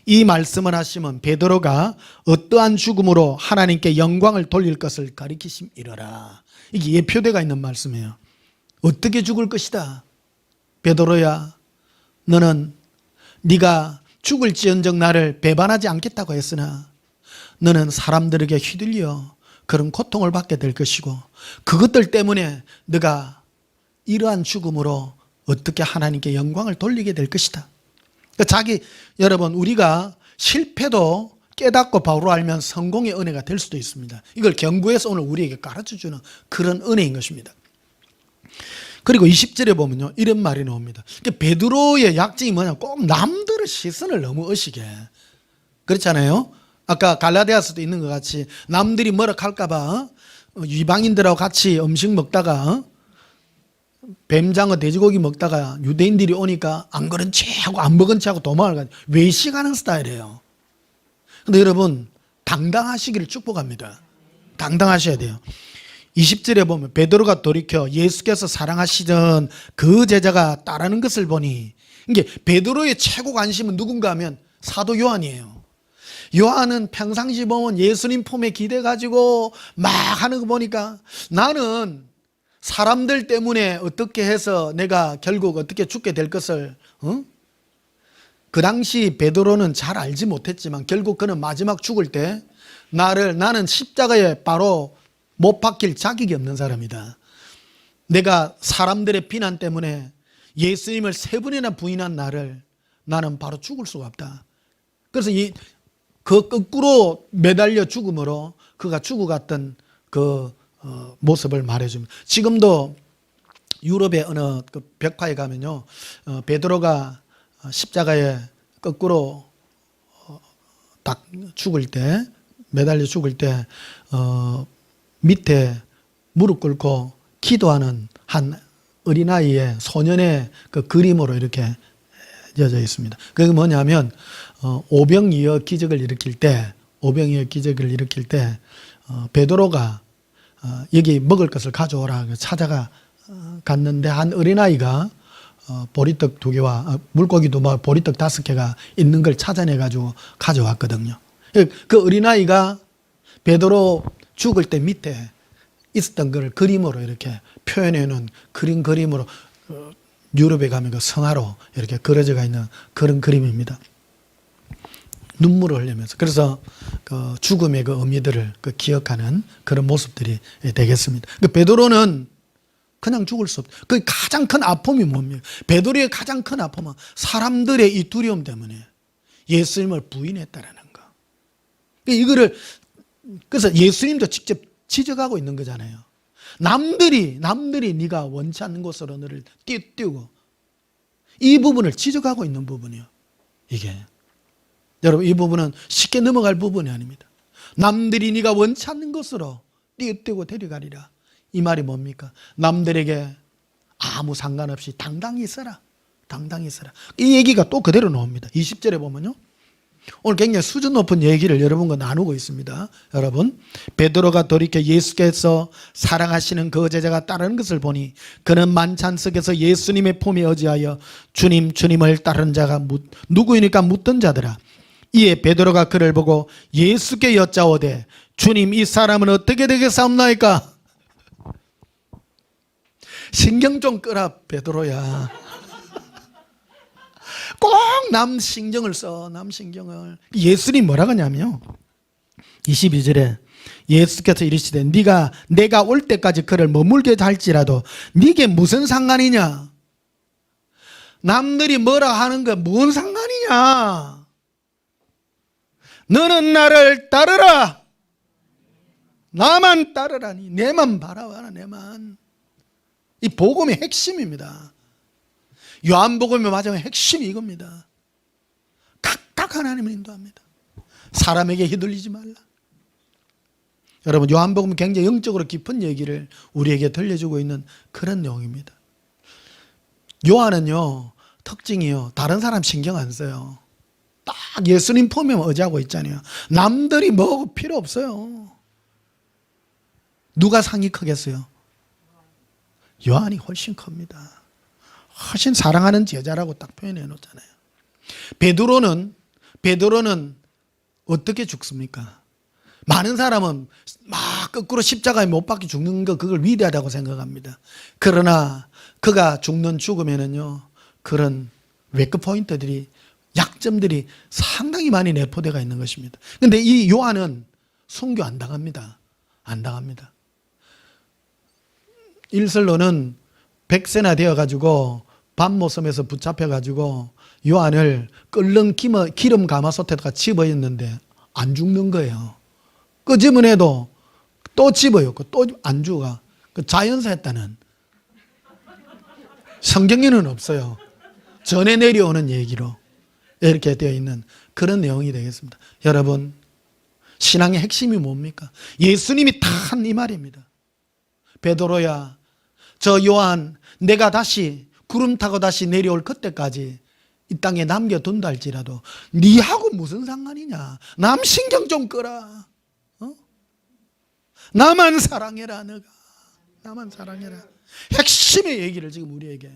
이 말씀을 하시면 베드로가 어떠한 죽음으로 하나님께 영광을 돌릴 것을 가리키심이러라. 이게 예표대가 있는 말씀이에요. 어떻게 죽을 것이다. 베드로야, 너는 네가 죽을지언정 나를 배반하지 않겠다고 했으나 너는 사람들에게 휘둘려 그런 고통을 받게 될 것이고, 그것들 때문에 네가 이러한 죽음으로 어떻게 하나님께 영광을 돌리게 될 것이다. 여러분, 우리가 실패도 깨닫고 바로 알면 성공의 은혜가 될 수도 있습니다. 이걸 경구에서 오늘 우리에게 가르쳐주는 그런 은혜인 것입니다. 그리고 20절에 보면요, 이런 말이 나옵니다. 베드로의 약점이 뭐냐, 꼭 남들의 시선을 너무 의식해. 그렇잖아요. 아까 갈라디아서도 있는 것 같이 남들이 뭐라 할까봐 이방인들하고 같이 음식 먹다가 뱀장어 돼지고기 먹다가 유대인들이 오니까 안 그런 채 하고 안 먹은 채 하고 도망을 가요. 외식하는 스타일이에요. 근데 여러분, 당당하시기를 축복합니다. 당당하셔야 돼요. 20절에 보면 베드로가 돌이켜 예수께서 사랑하시던 그 제자가 따르는 것을 보니, 이게 베드로의 최고 관심은 누군가 하면 사도 요한이에요. 요한은 평상시 보면 예수님 품에 기대 가지고 막 하는 거 보니까, 나는 사람들 때문에 어떻게 해서 내가 결국 어떻게 죽게 될 것을, 그 당시 베드로는 잘 알지 못했지만 결국 그는 마지막 죽을 때 나는 십자가에 바로 못 박힐 자격이 없는 사람이다. 내가 사람들의 비난 때문에 예수님을 3번이나 부인한 나는 바로 죽을 수가 없다. 그래서 그 거꾸로 매달려 죽음으로 그가 죽어갔던 그 모습을 말해줍니다. 지금도 유럽의 어느 그 벽화에 가면요, 베드로가 십자가에 거꾸로 딱 죽을 때, 매달려 죽을 때 밑에 무릎 꿇고 기도하는 한 어린아이의 소년의 그 그림으로 이렇게 되어져 있습니다. 그게 뭐냐면 오병이어 기적을 일으킬 때 베드로가 여기 먹을 것을 가져오라 찾아가 갔는데, 한 어린아이가 보리떡 2개와 물고기도 보리떡 5개가 있는 걸 찾아내가지고 가져왔거든요. 그 어린아이가 베드로 죽을 때 밑에 있었던 걸 그림으로 이렇게 표현해 놓은 그림으로 유럽에 가면 그 성화로 이렇게 그려져 있는 그런 그림입니다. 눈물을 흘리면서, 그래서 그 죽음의 그 의미들을 그 기억하는 그런 모습들이 되겠습니다. 그 베드로는 그냥 죽을 수 없다. 그 가장 큰 아픔이 뭡니까? 베드로의 가장 큰 아픔은 사람들의 이 두려움 때문에 예수님을 부인했다라는 거. 이거를, 그래서 예수님도 직접 지적하고 있는 거잖아요. 남들이 네가 원치 않는 곳으로 너를 띄우고, 이 부분을 지적하고 있는 부분이요. 이게 여러분, 이 부분은 쉽게 넘어갈 부분이 아닙니다. 남들이 네가 원치 않는 곳으로 띄우고 데려가리라. 이 말이 뭡니까? 남들에게 아무 상관없이 당당히 있어라. 당당히 있어라. 이 얘기가 또 그대로 나옵니다. 20절에 보면요, 오늘 굉장히 수준 높은 얘기를 여러분과 나누고 있습니다. 여러분, 베드로가 돌이켜 예수께서 사랑하시는 그 제자가 따르는 것을 보니 그는 만찬 속에서 예수님의 품에 의지하여 주님을 따르는 자가 누구이니까 묻던 자더라. 이에 베드로가 그를 보고 예수께 여짜오되 주님, 이 사람은 어떻게 되겠사옵나이까? 신경 좀 끄라 베드로야. 꼭 남 신경을 써. 남 신경을. 예수님 뭐라고 하냐면요, 22절에 예수께서 이르시되 내가 올 때까지 그를 머물게 할지라도 네게 무슨 상관이냐? 남들이 뭐라 하는 거 뭔 상관이냐? 너는 나를 따르라. 나만 따르라니. 내만 바라봐라. 내만. 이 복음의 핵심입니다. 요한복음의 마지막 핵심이 이겁니다. 각각 하나님을 인도합니다. 사람에게 휘둘리지 말라. 여러분, 요한복음은 굉장히 영적으로 깊은 얘기를 우리에게 들려주고 있는 그런 내용입니다. 요한은요, 특징이요, 다른 사람 신경 안 써요. 딱 예수님 품에 의지하고 있잖아요. 남들이 뭐 필요 없어요. 누가 상이 크겠어요? 요한이 훨씬 큽니다. 훨씬 사랑하는 제자라고 딱 표현해 놓잖아요. 베드로는 어떻게 죽습니까? 많은 사람은 막 거꾸로 십자가에 못 박혀 죽는 거, 그걸 위대하다고 생각합니다. 그러나 그가 죽는 죽음에는요, 그런 웨이크 포인트들이, 약점들이 상당히 많이 내포되어 있는 것입니다. 그런데 이 요한은 순교 안 당합니다. 안 당합니다. 일설로는 100세나 되어가지고 밤모섬에서 붙잡혀가지고 요한을 끓는 기름 가마솥에다가 집어였는데 안 죽는 거예요. 끄집어내도 또 집어였고 또 안 죽어. 그 자연사였다는, 성경에는 없어요. 전에 내려오는 얘기로 이렇게 되어 있는 그런 내용이 되겠습니다. 여러분, 신앙의 핵심이 뭡니까? 예수님이 다 한 이 말입니다. 베드로야, 저 요한 내가 다시 구름 타고 다시 내려올 그때까지 이 땅에 남겨둔다 할지라도 니하고 무슨 상관이냐? 남 신경 좀 끄라. 나만 사랑해라. 너가 나만 사랑해라. 핵심의 얘기를 지금 우리에게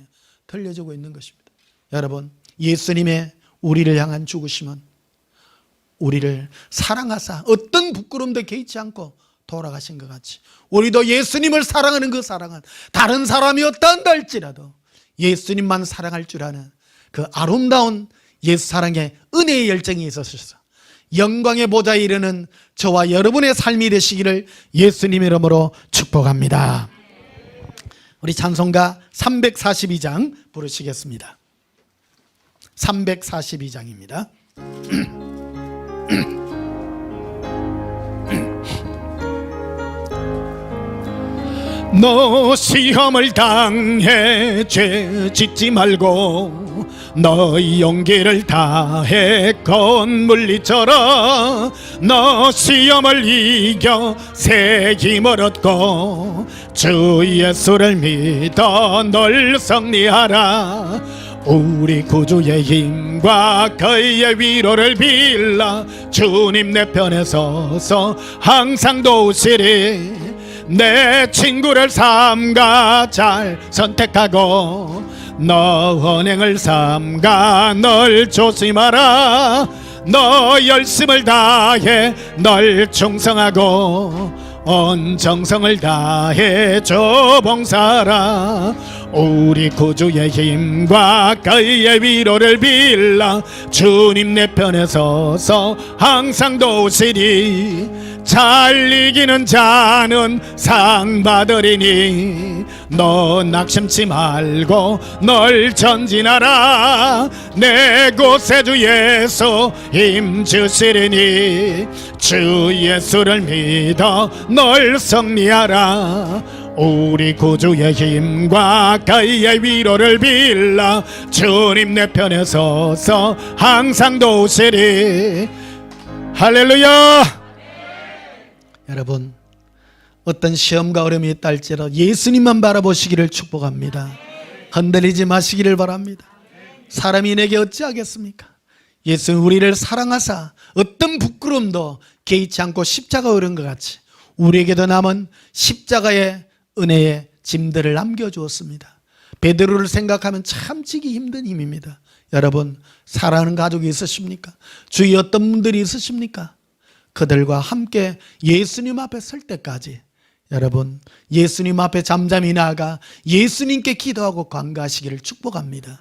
들려주고 있는 것입니다. 여러분, 예수님의 우리를 향한 죽으심은 우리를 사랑하사 어떤 부끄러움도 개의치 않고 돌아가신 것 같이, 우리도 예수님을 사랑하는 그 사랑은 다른 사람이 어떠한다 할지라도 예수님만 사랑할 줄 아는 그 아름다운 예수 사랑의 은혜의 열정이 있어서 영광의 보좌에 이르는 저와 여러분의 삶이 되시기를 예수님 이름으로 축복합니다. 우리 찬송가 342장 부르시겠습니다. 342장입니다. 너 시험을 당해 죄 짓지 말고 너의 용기를 다해 건물리쳐라. 너 시험을 이겨 새 힘을 얻고 주 예수를 믿어 널 승리하라. 우리 구주의 힘과 그의 위로를 빌라. 주님 내 편에 서서 항상 도우시리. 내 친구를 삼가 잘 선택하고 너 은행을 삼가 널 조심하라. 너 열심을 다해 널 충성하고 온 정성을 다해 줘 봉사라. 우리 구주의 힘과 그의 위로를 빌라 주님 내 편에 서서 항상 도우시리. 잘 이기는 자는 상 받으리니 너 낙심치 말고 널 전진하라. 내 곳에 주 예수 힘 주시리니 주 예수를 믿어 널 승리하라. 우리 구주의 힘과 그의 위로를 빌라 주님 내 편에 서서 항상 도우시리. 할렐루야. 여러분, 어떤 시험과 어려움이 있다 할지라도 예수님만 바라보시기를 축복합니다. 흔들리지 마시기를 바랍니다. 사람이 내게 어찌하겠습니까? 예수는 우리를 사랑하사 어떤 부끄러움도 개의치 않고 십자가 오른 것 같이 우리에게도 남은 십자가의 은혜의 짐들을 남겨주었습니다. 베드로를 생각하면 참 지기 힘든 힘입니다. 여러분, 사랑하는 가족이 있으십니까? 주위에 어떤 분들이 있으십니까? 그들과 함께 예수님 앞에 설 때까지 여러분, 예수님 앞에 잠잠히 나아가 예수님께 기도하고 관가하시기를 축복합니다.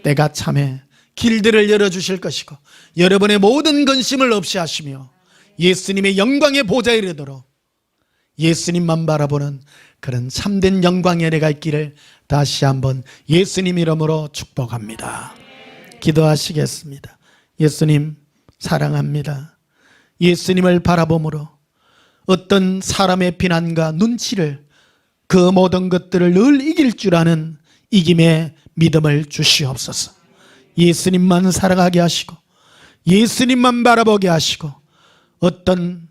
때가 참에 길들을 열어주실 것이고 여러분의 모든 근심을 없이 하시며 예수님의 영광의 보좌에 이르도록 예수님만 바라보는 그런 참된 영광의 은혜가 있기를 다시 한번 예수님 이름으로 축복합니다. 기도하시겠습니다. 예수님 사랑합니다. 예수님을 바라봄으로 어떤 사람의 비난과 눈치를 그 모든 것들을 늘 이길 줄 아는 이김의 믿음을 주시옵소서. 예수님만 사랑하게 하시고 예수님만 바라보게 하시고 어떤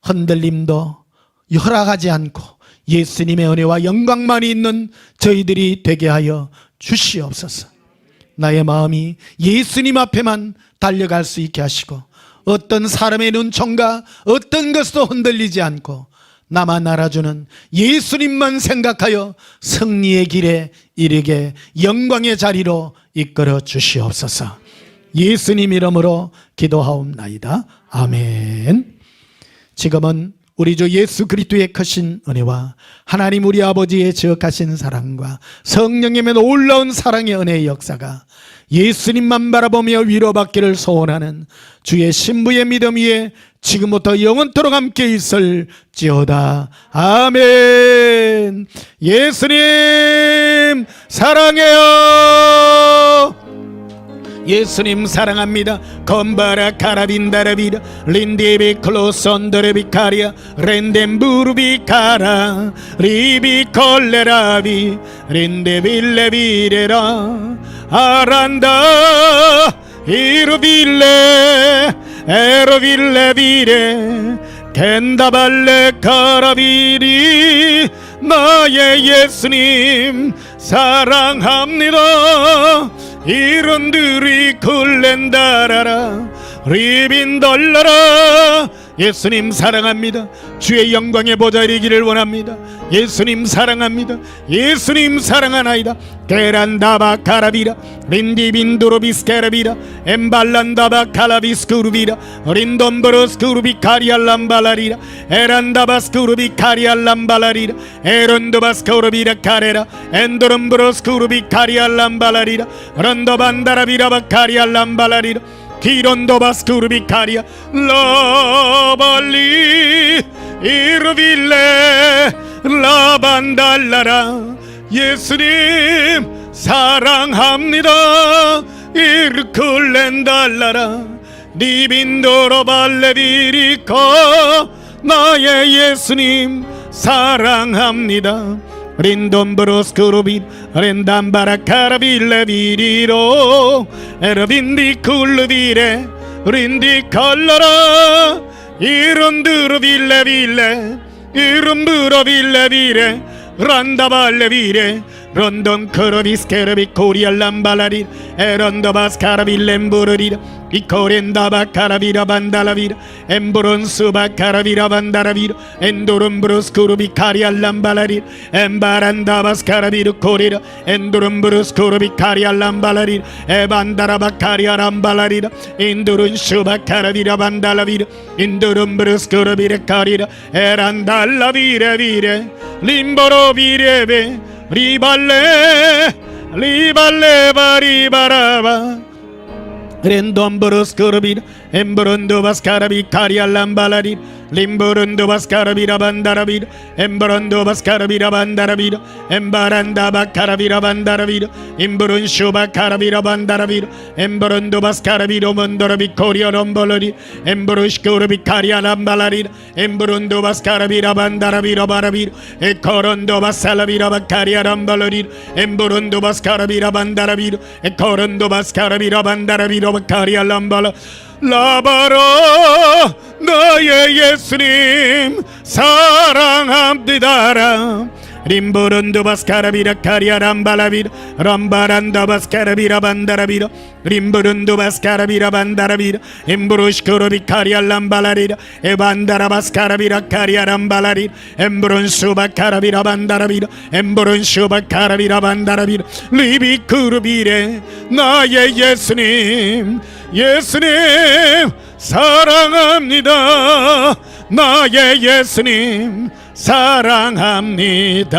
흔들림도 허락하지 않고 예수님의 은혜와 영광만이 있는 저희들이 되게 하여 주시옵소서. 나의 마음이 예수님 앞에만 달려갈 수 있게 하시고 어떤 사람의 눈총과 어떤 것도 흔들리지 않고 나만 알아주는 예수님만 생각하여 승리의 길에 이르게 영광의 자리로 이끌어 주시옵소서. 예수님 이름으로 기도하옵나이다. 아멘. 지금은 우리 주 예수 그리스도의 크신 은혜와 하나님 우리 아버지의 지극하신 사랑과 성령님의 놀라운 사랑의 은혜의 역사가 예수님만 바라보며 위로받기를 소원하는 주의 신부의 믿음 위에 지금부터 영원토록 함께 있을지어다. 아멘. 예수님 사랑해요. 예수님 사랑합니다. 건바라 카라빈다라비라 린디비 클로선더레비카리아 렌덴부르비카라 리비콜레라비 린데빌레비레라 아란다 이르빌레 에르빌레비레 겐다발레 카라비리 나의 예수님 사랑합니다. 이런들이 굴렌다라라 리빈덜라라. 예수님 사랑합니다. 주의 영광의 보좌에 이르기를 원합니다. 예수님 사랑합니다. 예수님 사랑하나이다. 게란다바 카라비라 린디빈두로비스케라비라 엠발란다바 칼라비스쿠르비라 린돔브로스쿠르비카리알람발라리라 에란다바스쿠르비카리알람발라리라 에론도바스쿠르비라 카레라 엔도롬브로스쿠르비카리알람발라리라 런도반다라비라바카리알람발라리라 기론도바스쿠르비카리아 라발리 이르빌레 라반달라라. 예수님 사랑합니다. 이르클렌달라라 니빈도로발레비리코 나의 예수님 사랑합니다. 린돔브로스크루비 렌담바라카라빌레비리로 에르빈디쿨르비레 린디컬러라 이룬드르빌레빌레 이룬브로빌레비레 란다발레비레 런던 크로비스케르비 코리알람발라리 에런더바스카라빌렘부르리라 이코렌다바카라비라 반달라비라 엠브론스바카라비라 반다라비라 엔도름브루스쿠르비카리알람발라리 엠바란다바스카라비르 코리라 엔도름브루스쿠르비카리알람발라리 에반다라바카리아람발라리라 인도룬슈바카라비라 반달라비라 인도름브루스쿠르비레카리라 에란달라비레비레 림보로비레베 리발레 리발레 바리바라바 렌돔브로스코르비 엠브론도 바스카라비 카리알람발라리 림브론도 바스카라비라 반다라비 엠브론도 바스카라비라 반다라비 엠바란다 바카라비라 반다라비 임브론 슈바카라비라 반다라비 엠브론도 바스카라비로 먼도라비 코리아롬볼로리 엠브로시코르비 카리알람발라리 엠브론도 바스카라비라 반다라비라 바라비 에코론도 바살라비라 바카리알람발로리 엠브론도 바스카라비라 반다라비 에코론도 바스카라비라 반다라비로 바카리알람발라 라바라 나의 예수님 사랑합니다라 림보론도 바스카라비라 카리아람발라비라 람바란다 바스카라비라 반다라비라 림보론도 바스카라비라 반다라비라 엠브로시코로비 카리알람발라리라 에반다라 바스카라비라 카리아람발라리 엠브론 수바카라비라 반다라비라 엠브론 수바카라비라 반다라비라 리비쿠르비레 나의 예수님 예수님 사랑합니다. 나의 예수님 사랑합니다.